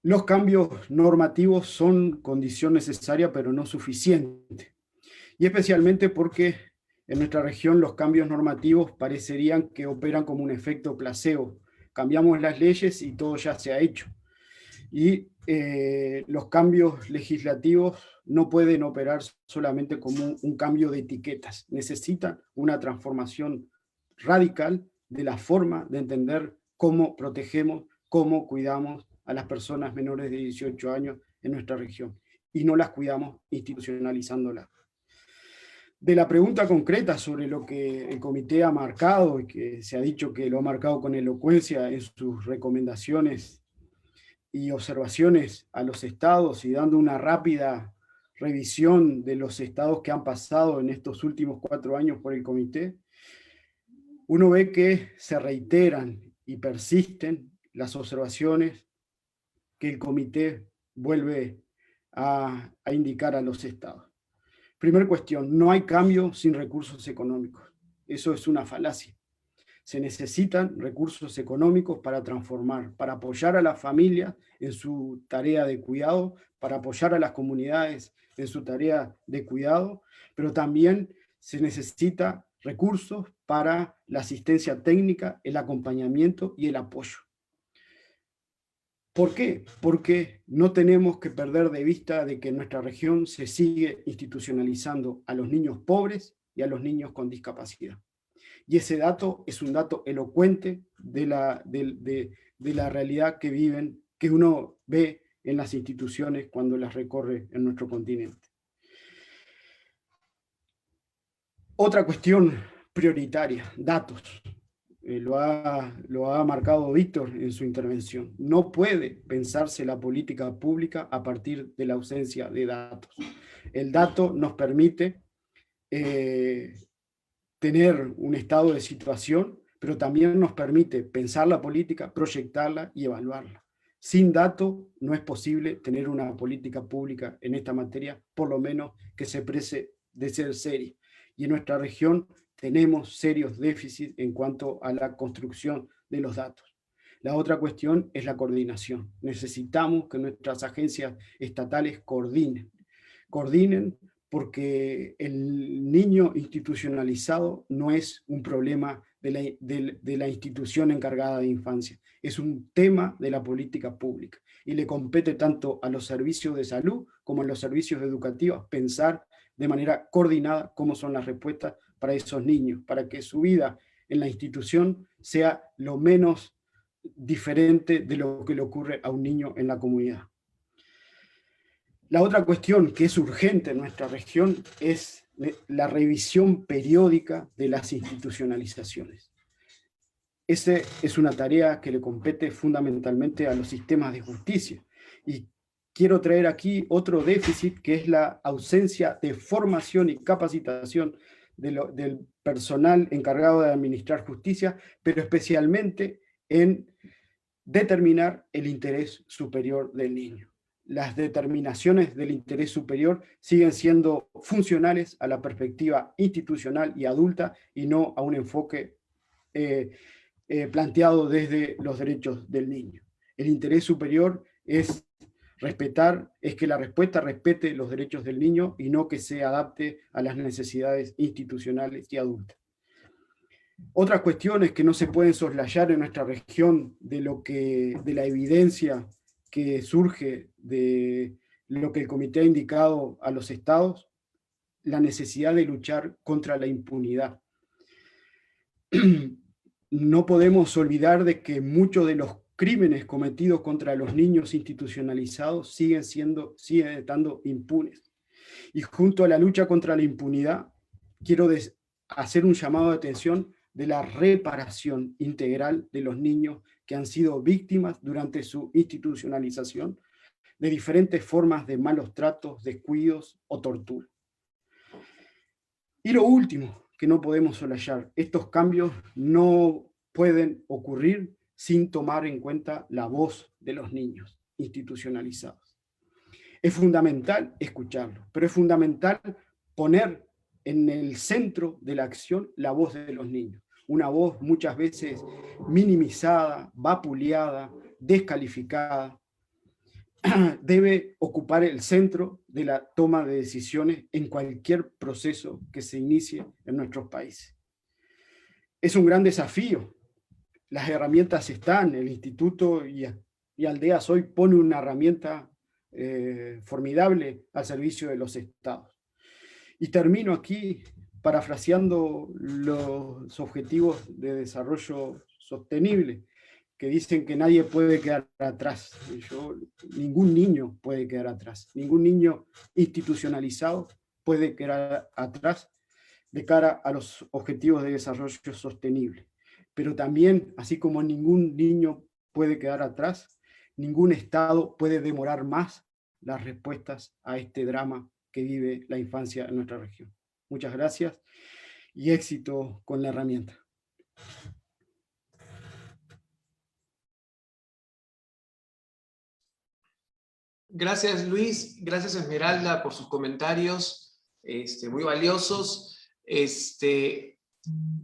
Los cambios normativos son condición necesaria, pero no suficiente. Y especialmente porque en nuestra región los cambios normativos parecerían que operan como un efecto placebo. Cambiamos las leyes y todo ya se ha hecho. Y los cambios legislativos no pueden operar solamente como un cambio de etiquetas. Necesitan una transformación radical de la forma de entender cómo protegemos, cómo cuidamos a las personas menores de 18 años en nuestra región. Y no las cuidamos institucionalizándolas. De la pregunta concreta sobre lo que el comité ha marcado, y que se ha dicho que lo ha marcado con elocuencia en sus recomendaciones y observaciones a los estados, y dando una rápida revisión de los estados que han pasado en estos últimos 4 años por el comité, uno ve que se reiteran y persisten las observaciones que el comité vuelve a indicar a los estados. Primera cuestión, no hay cambio sin recursos económicos. Eso es una falacia. Se necesitan recursos económicos para transformar, para apoyar a las familias en su tarea de cuidado, para apoyar a las comunidades en su tarea de cuidado, pero también se necesita recursos para la asistencia técnica, el acompañamiento y el apoyo. ¿Por qué? Porque no tenemos que perder de vista de que en nuestra región se sigue institucionalizando a los niños pobres y a los niños con discapacidad. Y ese dato es un dato elocuente de la realidad que viven, que uno ve en las instituciones cuando las recorre en nuestro continente. Otra cuestión prioritaria, datos. Lo ha marcado Víctor en su intervención. No puede pensarse la política pública a partir de la ausencia de datos. El dato nos permite tener un estado de situación, pero también nos permite pensar la política, proyectarla y evaluarla. Sin datos no es posible tener una política pública en esta materia, por lo menos que se precie de ser seria. Y en nuestra región tenemos serios déficits en cuanto a la construcción de los datos. La otra cuestión es la coordinación. Necesitamos que nuestras agencias estatales coordinen porque el niño institucionalizado no es un problema de la institución encargada de infancia, es un tema de la política pública y le compete tanto a los servicios de salud como a los servicios educativos pensar de manera coordinada cómo son las respuestas para esos niños, para que su vida en la institución sea lo menos diferente de lo que le ocurre a un niño en la comunidad. La otra cuestión que es urgente en nuestra región es la revisión periódica de las institucionalizaciones. Esa es una tarea que le compete fundamentalmente a los sistemas de justicia. Y quiero traer aquí otro déficit, que es la ausencia de formación y capacitación del personal encargado de administrar justicia, pero especialmente en determinar el interés superior del niño. Las determinaciones del interés superior siguen siendo funcionales a la perspectiva institucional y adulta y no a un enfoque planteado desde los derechos del niño. El interés superior es respetar, es que la respuesta respete los derechos del niño y no que se adapte a las necesidades institucionales y adultas. Otras cuestiones que no se pueden soslayar en nuestra región de la evidencia que surge de lo que el comité ha indicado a los estados, la necesidad de luchar contra la impunidad. No podemos olvidar de que muchos de los crímenes cometidos contra los niños institucionalizados siguen estando impunes. Y junto a la lucha contra la impunidad, quiero hacer un llamado de atención de la reparación integral de los niños que han sido víctimas durante su institucionalización de diferentes formas de malos tratos, descuidos o tortura. Y lo último que no podemos soslayar, estos cambios no pueden ocurrir sin tomar en cuenta la voz de los niños institucionalizados. Es fundamental escucharlos, pero es fundamental poner en el centro de la acción la voz de los niños. Una voz muchas veces minimizada, vapuleada, descalificada, debe ocupar el centro de la toma de decisiones en cualquier proceso que se inicie en nuestros países. Es un gran desafío. Las herramientas están, el Instituto y Aldeas hoy pone una herramienta formidable al servicio de los estados. Y termino aquí parafraseando los objetivos de desarrollo sostenible, que dicen que nadie puede quedar atrás. Ningún niño puede quedar atrás, ningún niño institucionalizado puede quedar atrás de cara a los objetivos de desarrollo sostenible. Pero también, así como ningún niño puede quedar atrás, ningún Estado puede demorar más las respuestas a este drama que vive la infancia en nuestra región. Muchas gracias y éxito con la herramienta. Gracias, Luis. Gracias, Esmeralda, por sus comentarios muy valiosos.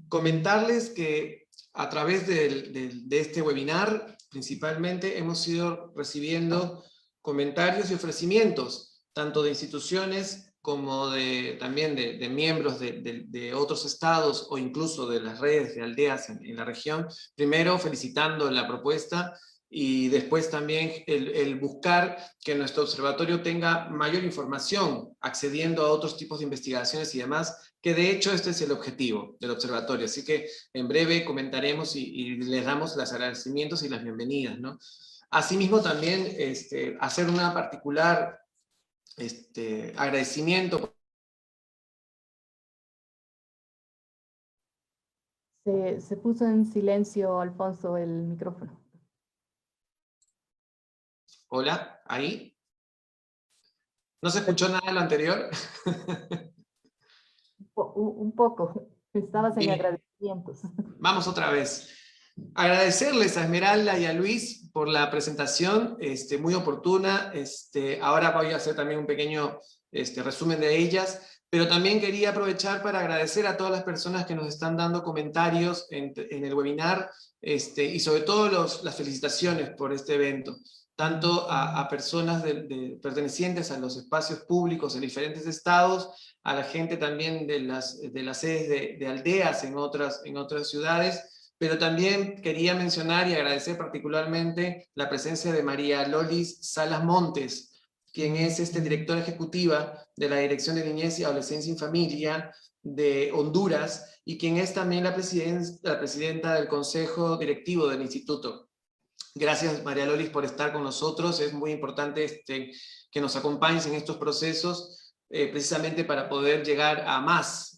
Comentarles que a través de este webinar, principalmente, hemos ido recibiendo comentarios y ofrecimientos, tanto de instituciones como también de miembros de otros estados o incluso de las redes de aldeas en la región. Primero, felicitando la propuesta, y después también el buscar que nuestro observatorio tenga mayor información, accediendo a otros tipos de investigaciones y demás, que de hecho este es el objetivo del observatorio. Así que en breve comentaremos y les damos los agradecimientos y las bienvenidas, ¿no? Asimismo también hacer una particular agradecimiento. Se puso en silencio, Alfonso, el micrófono. Hola, ¿ahí? ¿No se escuchó nada de lo anterior? Un poco. Estabas en Bien. agradecimientos. Vamos otra vez. Agradecerles a Esmeralda y a Luis por la presentación, muy oportuna. Ahora voy a hacer también un pequeño resumen de ellas, pero también quería aprovechar para agradecer a todas las personas que nos están dando comentarios en el webinar, y sobre todo las felicitaciones por este evento, tanto a personas pertenecientes a los espacios públicos en diferentes estados, a la gente también de las sedes de aldeas en otras ciudades, pero también quería mencionar y agradecer particularmente la presencia de María Lolis Salas Montes, quien es directora ejecutiva de la Dirección de Niñez y Adolescencia y Familia de Honduras, y quien es también la presidenta del Consejo Directivo del Instituto. Gracias, María Lolis, por estar con nosotros. Es muy importante que nos acompañes en estos procesos, precisamente para poder llegar a más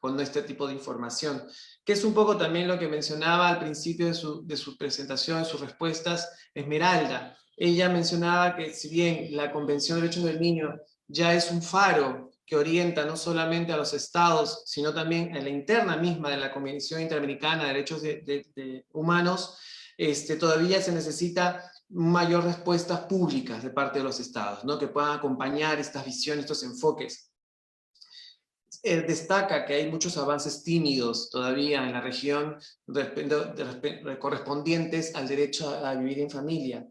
con este tipo de información, que es un poco también lo que mencionaba al principio de su presentación, de sus respuestas, Esmeralda. Ella mencionaba que si bien la Convención de Derechos del Niño ya es un faro que orienta no solamente a los estados, sino también a la interna misma de la Convención Interamericana de Derechos Humanos, todavía se necesita mayor respuestas públicas de parte de los estados, ¿no? Que puedan acompañar estas visiones, estos enfoques. Destaca que hay muchos avances tímidos todavía en la región correspondientes al derecho a vivir en familia.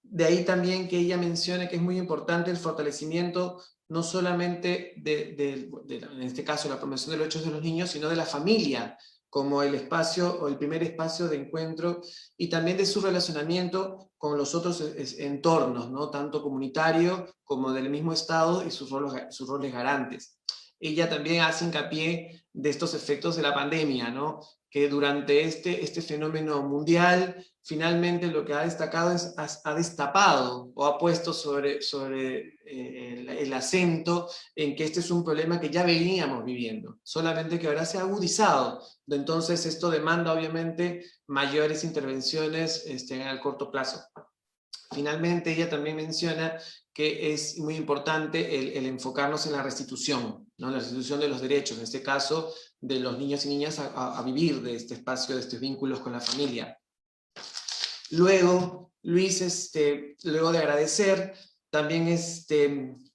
De ahí también que ella mencione que es muy importante el fortalecimiento no solamente en este caso la promoción de los derechos de los niños, sino de la familia, como el espacio o el primer espacio de encuentro, y también de su relacionamiento con los otros entornos, ¿no? Tanto comunitario como del mismo Estado y sus roles garantes. Ella también hace hincapié de estos efectos de la pandemia, ¿no? Que durante este fenómeno mundial, finalmente lo que ha destacado ha destapado o ha puesto sobre el acento en que este es un problema que ya veníamos viviendo, solamente que ahora se ha agudizado. Entonces esto demanda obviamente mayores intervenciones al corto plazo. Finalmente ella también menciona que es muy importante el enfocarnos en la restitución, ¿no? La restitución de los derechos, en este caso de los niños y niñas a vivir de este espacio, de estos vínculos con la familia. Luego, Luis, luego de agradecer, también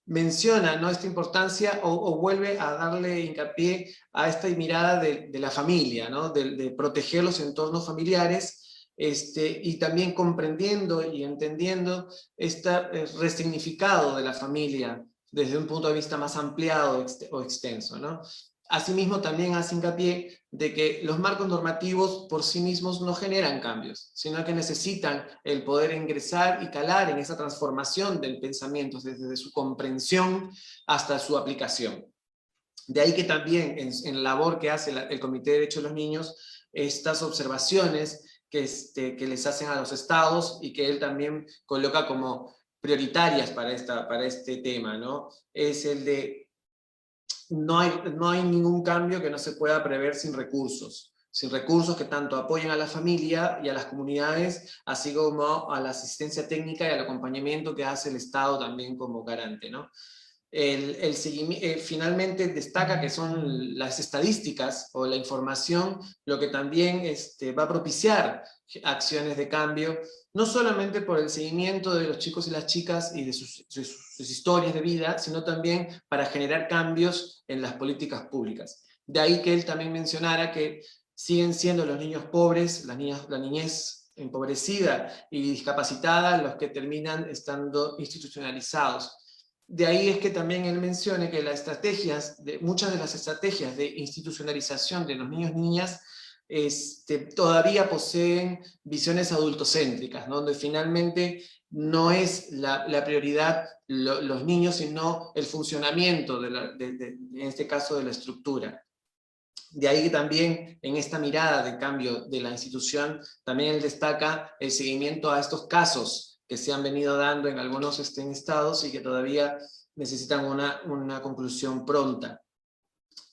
menciona, ¿no?, esta importancia o vuelve a darle hincapié a esta mirada de la familia, ¿no?, de proteger los entornos familiares, y también comprendiendo y entendiendo este resignificado de la familia desde un punto de vista más ampliado o extenso, ¿no? Asimismo, también hace hincapié de que los marcos normativos por sí mismos no generan cambios, sino que necesitan el poder ingresar y calar en esa transformación del pensamiento, desde su comprensión hasta su aplicación. De ahí que también en la labor que hace el Comité de Derechos de los Niños, estas observaciones que les hacen a los estados y que él también coloca como prioritarias para este tema, ¿no? Es el de no hay ningún cambio que no se pueda prever sin recursos que tanto apoyen a la familia y a las comunidades, así como a la asistencia técnica y al acompañamiento que hace el Estado también como garante, ¿no? Finalmente destaca que son las estadísticas o la información lo que también va a propiciar acciones de cambio, no solamente por el seguimiento de los chicos y las chicas y de sus historias de vida, sino también para generar cambios en las políticas públicas. De ahí que él también mencionara que siguen siendo los niños pobres, la niñez empobrecida y discapacitada los que terminan estando institucionalizados. De ahí es que también él menciona que muchas de las estrategias de institucionalización de los niños y niñas todavía poseen visiones adultocéntricas, ¿no?, donde finalmente no es la prioridad los niños, sino el funcionamiento, en este caso, de la estructura. De ahí que también en esta mirada de cambio de la institución, también él destaca el seguimiento a estos casos que se han venido dando en algunos estados y que todavía necesitan una conclusión pronta.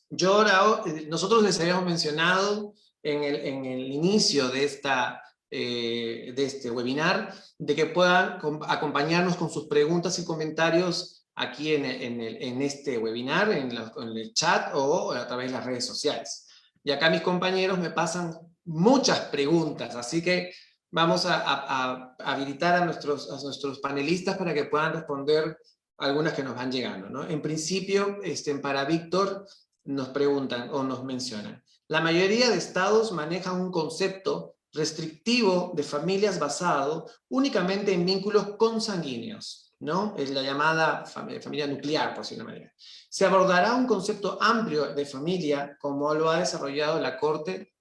Nosotros les habíamos mencionado en el inicio de este webinar, de que puedan acompañarnos con sus preguntas y comentarios aquí en este webinar, en el chat o a través de las redes sociales. Y acá mis compañeros me pasan muchas preguntas, así que vamos a habilitar a nuestros panelistas para que puedan responder algunas que nos van llegando, ¿no? En principio, para Víctor, nos preguntan o nos mencionan: la mayoría de estados manejan un concepto restrictivo de familias basado únicamente en vínculos consanguíneos, ¿no? Es la llamada familia nuclear, por decirlo de una manera. ¿Se abordará un concepto amplio de familia como lo ha desarrollado la Corte?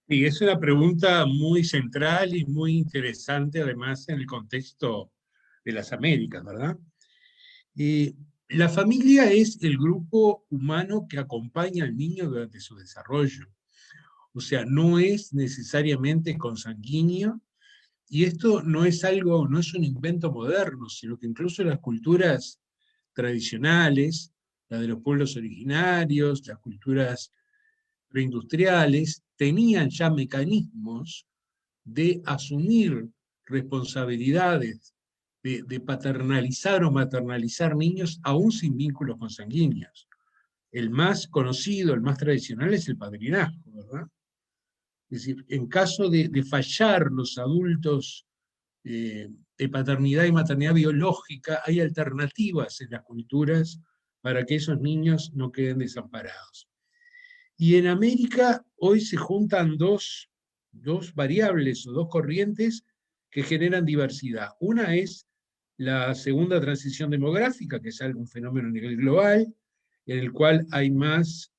Sí, es una pregunta muy central y muy interesante, además, en el contexto de las Américas, ¿verdad? La familia es el grupo humano que acompaña al niño durante su desarrollo. O sea, no es necesariamente consanguíneo, y esto no es un invento moderno, sino que incluso las culturas tradicionales, la de los pueblos originarios, las culturas preindustriales, tenían ya mecanismos de asumir responsabilidades, de paternalizar o maternalizar niños aún sin vínculos consanguíneos. El más conocido, el más tradicional es el padrinazgo, ¿verdad? Es decir, en caso de fallar los adultos de paternidad y maternidad biológica, hay alternativas en las culturas para que esos niños no queden desamparados. Y en América hoy se juntan dos variables o dos corrientes que generan diversidad. Una es la segunda transición demográfica, que es un fenómeno a nivel global, en el cual hay más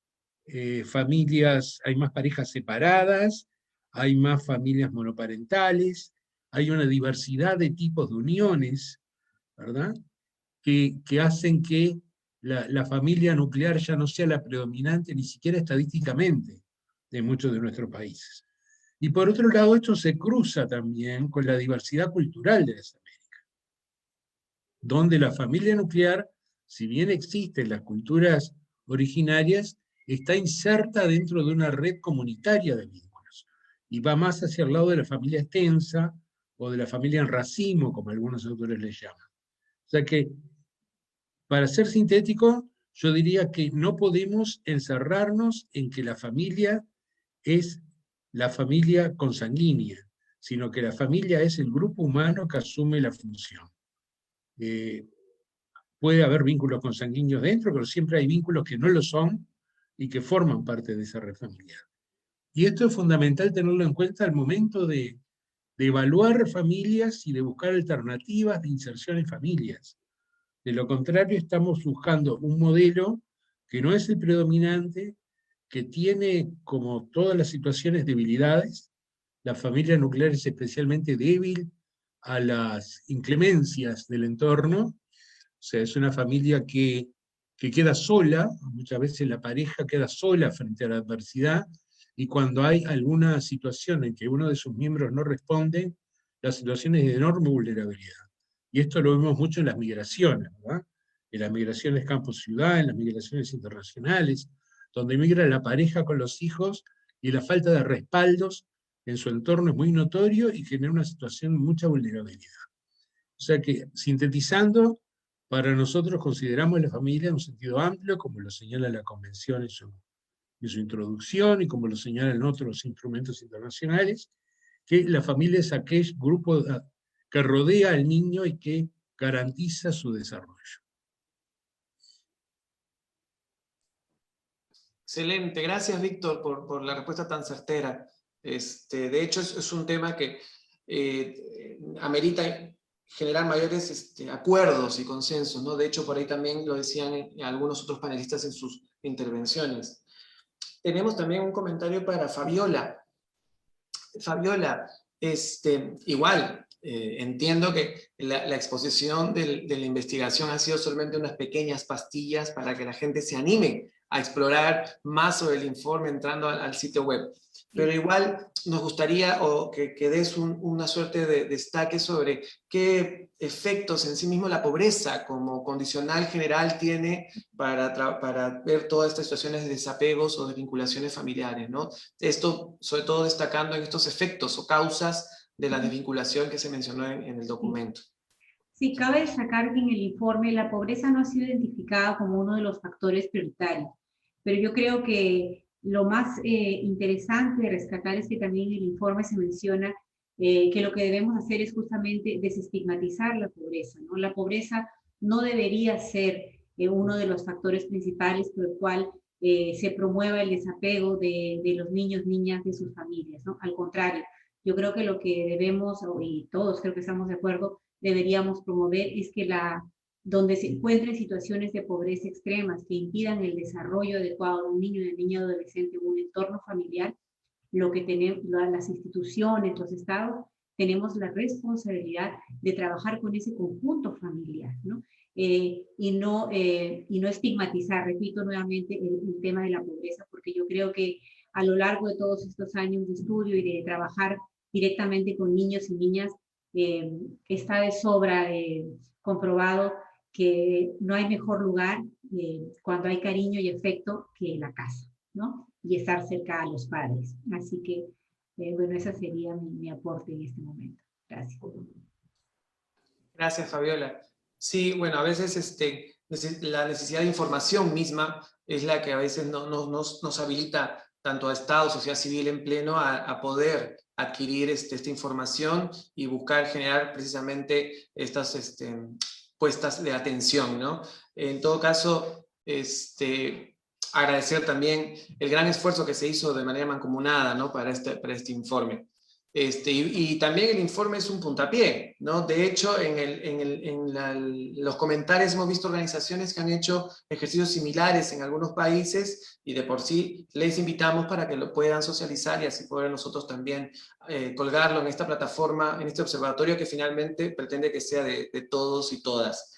familias, hay más parejas separadas, hay más familias monoparentales, hay una diversidad de tipos de uniones, ¿verdad?, que hacen que la familia nuclear ya no sea la predominante, ni siquiera estadísticamente, de muchos de nuestros países. Y por otro lado, esto se cruza también con la diversidad cultural de las Américas, donde la familia nuclear, si bien existe en las culturas originarias, está inserta dentro de una red comunitaria de vínculos, y va más hacia el lado de la familia extensa, o de la familia en racimo, como algunos autores le llaman. O sea que, para ser sintético, yo diría que no podemos encerrarnos en que la familia es la familia consanguínea, sino que la familia es el grupo humano que asume la función. puede haber vínculos consanguíneos dentro, pero siempre hay vínculos que no lo son y que forman parte de esa red familiar. Y esto es fundamental tenerlo en cuenta al momento de evaluar familias y de buscar alternativas de inserción en familias. De lo contrario, estamos buscando un modelo que no es el predominante, que tiene, como todas las situaciones, debilidades. La familia nuclear es especialmente débil a las inclemencias del entorno. O sea, es una familia que queda sola, muchas veces la pareja queda sola frente a la adversidad, y cuando hay alguna situación en que uno de sus miembros no responde, la situación es de enorme vulnerabilidad. Y esto lo vemos mucho en las migraciones, ¿verdad? En las migraciones campo-ciudad, en las migraciones internacionales, donde migra la pareja con los hijos y la falta de respaldos en su entorno es muy notorio y genera una situación de mucha vulnerabilidad. O sea que, sintetizando, para nosotros consideramos la familia en un sentido amplio, como lo señala la Convención en su introducción y como lo señalan otros instrumentos internacionales, que la familia es aquel grupo que rodea al niño y que garantiza su desarrollo. Excelente, gracias Víctor por la respuesta tan certera. De hecho es un tema que amerita generar mayores acuerdos y consensos, ¿no? De hecho por ahí también lo decían algunos otros panelistas en sus intervenciones. Tenemos también un comentario para Fabiola. Fabiola, igual, entiendo que la exposición de la investigación ha sido solamente unas pequeñas pastillas para que la gente se anime a explorar más sobre el informe entrando al sitio web. Pero igual nos gustaría que des una suerte de destaque sobre qué efectos en sí mismo la pobreza como condicional general tiene para ver todas estas situaciones de desapegos o de vinculaciones familiares, ¿no? Esto sobre todo destacando en estos efectos o causas de la desvinculación que se mencionó en el documento. Sí, cabe destacar que en el informe la pobreza no ha sido identificada como uno de los factores prioritarios, pero yo creo que lo más interesante de rescatar es que también en el informe se menciona que lo que debemos hacer es justamente desestigmatizar la pobreza, ¿no? La pobreza no debería ser uno de los factores principales por el cual se promueva el desapego de los niños, niñas, de sus familias, ¿no? Al contrario, yo creo que lo que debemos, y todos creo que estamos de acuerdo, deberíamos promover es que donde se encuentren situaciones de pobreza extremas que impidan el desarrollo adecuado de un niño y de niña adolescente en un entorno familiar, lo que tenemos, las instituciones, los estados, tenemos la responsabilidad de trabajar con ese conjunto familiar, ¿no? Y no estigmatizar, repito nuevamente, el tema de la pobreza, porque yo creo que a lo largo de todos estos años de estudio y de trabajar directamente con niños y niñas, está de sobra comprobado que no hay mejor lugar cuando hay cariño y afecto que la casa, ¿no? Y estar cerca a los padres. Así que, bueno, ese sería mi aporte en este momento. Gracias. Gracias, Fabiola. Sí, bueno, a veces la necesidad de información misma es la que a veces nos habilita tanto a Estado, sociedad civil en pleno, a poder adquirir esta información y buscar generar precisamente estas puestas de atención, ¿no? En todo caso, agradecer también el gran esfuerzo que se hizo de manera mancomunada, ¿no? para este informe. Y también el informe es un puntapié, ¿no? De hecho, en los comentarios hemos visto organizaciones que han hecho ejercicios similares en algunos países y de por sí les invitamos para que lo puedan socializar y así poder nosotros también colgarlo en esta plataforma, en este observatorio que finalmente pretende que sea de todos y todas.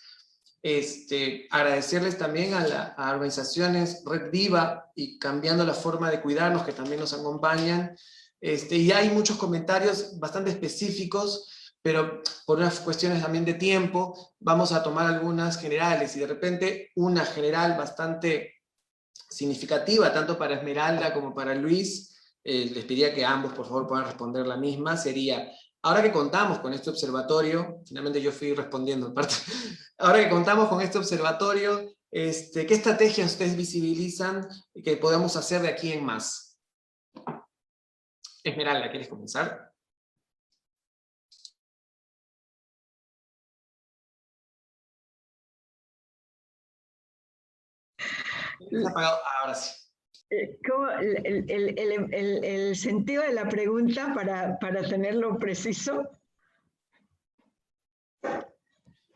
Agradecerles también a organizaciones Red Viva y Cambiando la Forma de Cuidarnos que también nos acompañan. Y hay muchos comentarios bastante específicos, pero por unas cuestiones también de tiempo, vamos a tomar algunas generales, y de repente una general bastante significativa, tanto para Esmeralda como para Luis, les pediría que ambos por favor puedan responder la misma, sería, ahora que contamos con este observatorio, finalmente yo fui respondiendo en parte, ahora que contamos con este observatorio, ¿qué estrategias ustedes visibilizan que podamos hacer de aquí en más? Esmeralda, ¿quieres comenzar? Apagado. Ahora sí. ¿Cómo, el sentido de la pregunta para tenerlo preciso?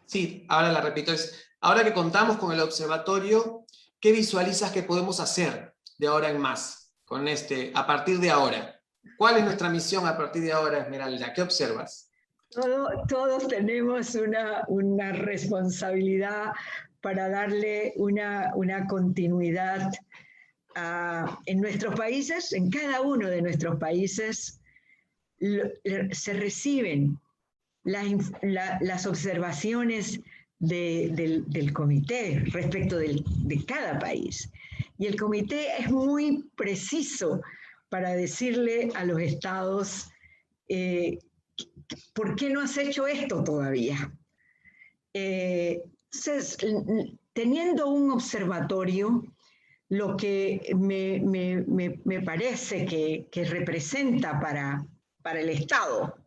Sí, ahora la repito. Ahora que contamos con el observatorio, ¿qué visualizas que podemos hacer de ahora en más? A partir de ahora. ¿Cuál es nuestra misión a partir de ahora, Esmeralda? ¿Qué observas? Todos tenemos una responsabilidad para darle una continuidad en nuestros países, en cada uno de nuestros países, se reciben las observaciones del comité respecto de cada país. Y el comité es muy preciso para decirle a los estados, ¿por qué no has hecho esto todavía? Entonces, teniendo un observatorio, lo que me parece que representa para el Estado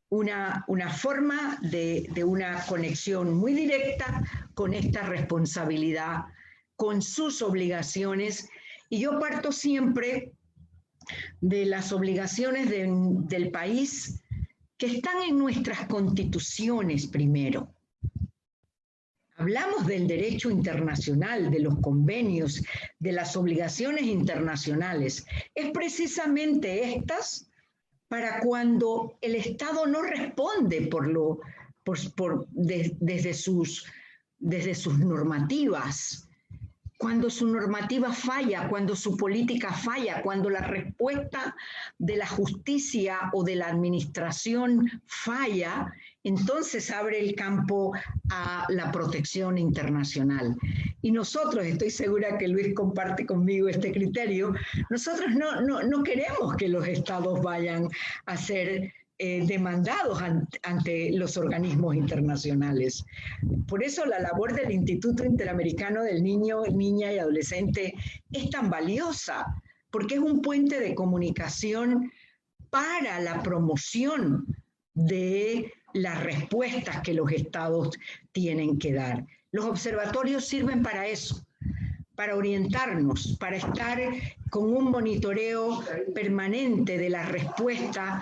una forma de una conexión muy directa con esta responsabilidad, con sus obligaciones, y yo parto siempre de las obligaciones del país que están en nuestras constituciones primero. Hablamos del derecho internacional, de los convenios, de las obligaciones internacionales. Es precisamente estas para cuando el Estado no responde desde sus normativas, cuando su normativa falla, cuando su política falla, cuando la respuesta de la justicia o de la administración falla, entonces abre el campo a la protección internacional. Y nosotros, estoy segura que Luis comparte conmigo este criterio, nosotros no queremos que los estados vayan a ser demandados ante los organismos internacionales. Por eso la labor del Instituto Interamericano del Niño, Niña y Adolescente es tan valiosa, porque es un puente de comunicación para la promoción de las respuestas que los estados tienen que dar. Los observatorios sirven para eso, para orientarnos, para estar con un monitoreo permanente de la respuesta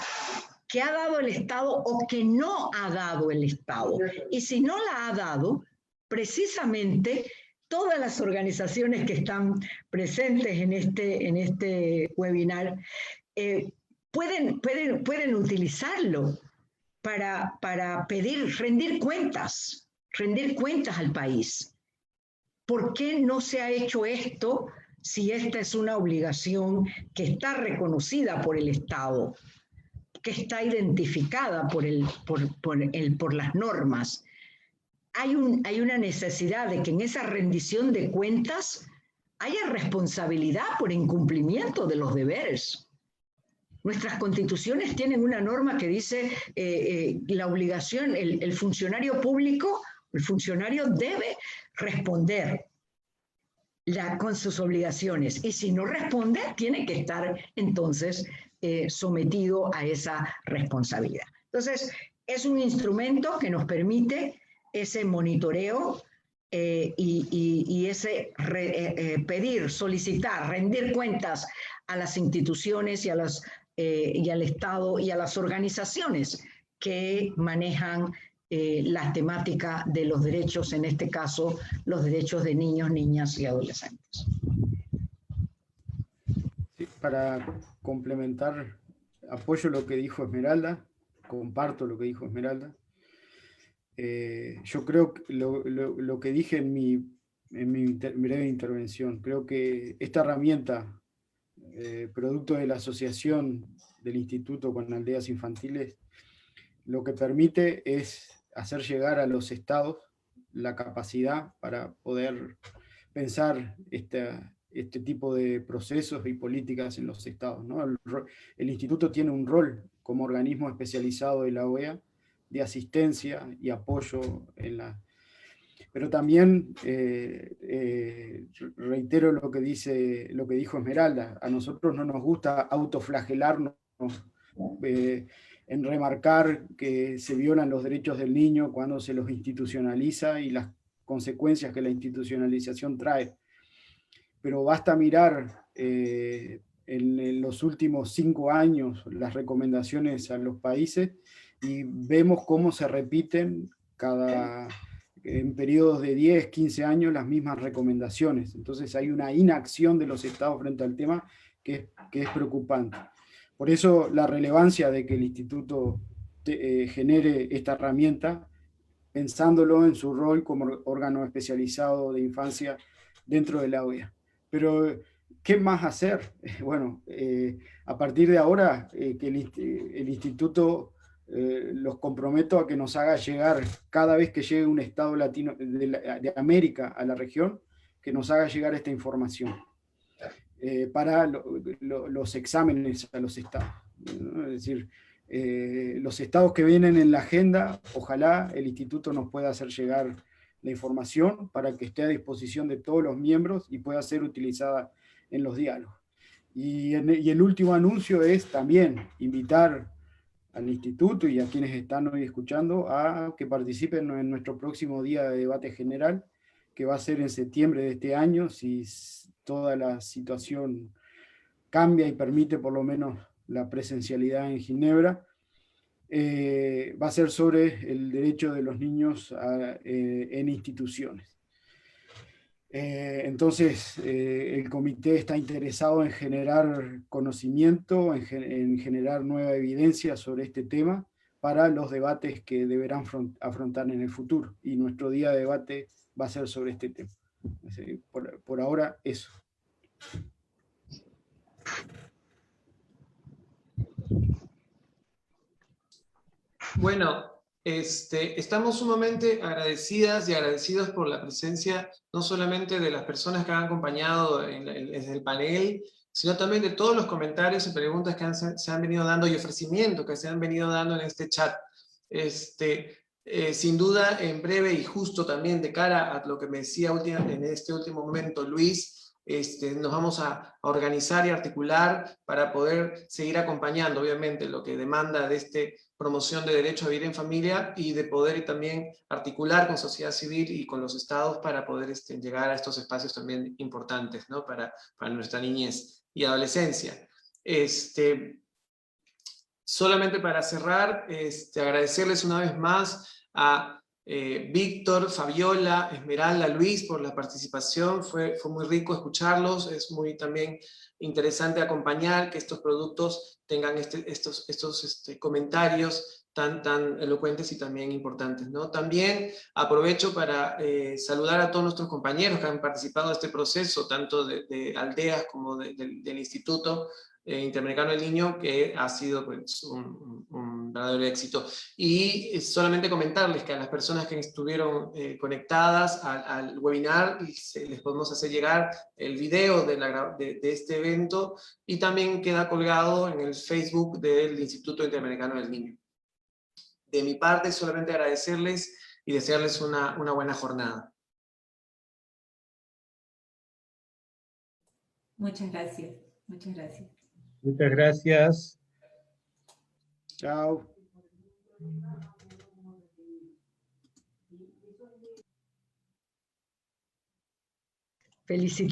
que ha dado el Estado o que no ha dado el Estado. Y si no la ha dado, precisamente todas las organizaciones que están presentes en este webinar pueden utilizarlo para rendir cuentas al país. ¿Por qué no se ha hecho esto si esta es una obligación que está reconocida por el Estado, que está identificada por las normas? Hay una necesidad de que en esa rendición de cuentas haya responsabilidad por incumplimiento de los deberes. Nuestras constituciones tienen una norma que dice la obligación, el funcionario público, el funcionario debe responder con sus obligaciones, y si no responde, tiene que estar entonces sometido a esa responsabilidad. Entonces, es un instrumento que nos permite ese monitoreo y ese pedir, solicitar, rendir cuentas a las instituciones y al Estado y a las organizaciones que manejan la temática de los derechos, en este caso, los derechos de niños, niñas y adolescentes. Sí, para complementar, apoyo lo que dijo Esmeralda, comparto lo que dijo Esmeralda. Yo creo que lo que dije en mi breve intervención, creo que esta herramienta, producto de la asociación del Instituto con Aldeas Infantiles, lo que permite es hacer llegar a los estados la capacidad para poder pensar este tipo de procesos y políticas en los estados, ¿no? El instituto tiene un rol como organismo especializado de la OEA de asistencia y apoyo pero también reitero lo que dijo Esmeralda. A nosotros no nos gusta autoflagelarnos en remarcar que se violan los derechos del niño cuando se los institucionaliza y las consecuencias que la institucionalización trae. pero basta mirar en los últimos 5 años las recomendaciones a los países y vemos cómo se repiten en periodos de 10, 15 años las mismas recomendaciones. Entonces hay una inacción de los estados frente al tema que es preocupante. Por eso la relevancia de que el instituto genere esta herramienta, pensándolo en su rol como órgano especializado de infancia dentro de la OEA. Pero, ¿qué más hacer? Bueno, a partir de ahora, que el instituto los comprometo a que nos haga llegar, cada vez que llegue un estado latino de América a la región, que nos haga llegar esta información para los exámenes a los estados, ¿no? Es decir, los estados que vienen en la agenda, ojalá el instituto nos pueda hacer llegar la información para que esté a disposición de todos los miembros y pueda ser utilizada en los diálogos. Y el último anuncio es también invitar al instituto y a quienes están hoy escuchando a que participen en nuestro próximo día de debate general, que va a ser en septiembre de este año, si toda la situación cambia y permite por lo menos la presencialidad en Ginebra. Va a ser sobre el derecho de los niños en instituciones. Entonces, el comité está interesado en generar conocimiento, en generar nueva evidencia sobre este tema para los debates que deberán afrontar en el futuro. Y nuestro día de debate va a ser sobre este tema. Por ahora, eso. Bueno, estamos sumamente agradecidas y agradecidos por la presencia no solamente de las personas que han acompañado desde el panel, sino también de todos los comentarios y preguntas que se han venido dando y ofrecimientos que se han venido dando en este chat. Sin duda, en breve y justo también de cara a lo que me decía en este último momento Luis, nos vamos a organizar y articular para poder seguir acompañando, obviamente, lo que demanda de promoción de derecho a vivir en familia y de poder también articular con sociedad civil y con los estados para poder llegar a estos espacios también importantes, ¿no? para nuestra niñez y adolescencia. Solamente para cerrar, agradecerles una vez más a Víctor, Fabiola, Esmeralda, Luis por la participación. Fue muy rico escucharlos, es muy también interesante acompañar que estos productos tengan estos comentarios tan elocuentes y también importantes, ¿no? También aprovecho para saludar a todos nuestros compañeros que han participado de este proceso, tanto de Aldeas como del Instituto Interamericano del Niño, que ha sido pues, un verdadero éxito. Y solamente comentarles que a las personas que estuvieron conectadas al webinar, les podemos hacer llegar el video de este evento, y también queda colgado en el Facebook del Instituto Interamericano del Niño. De mi parte, solamente agradecerles y desearles una buena jornada. Muchas gracias. Muchas gracias. Muchas gracias. Chao. Felicidades.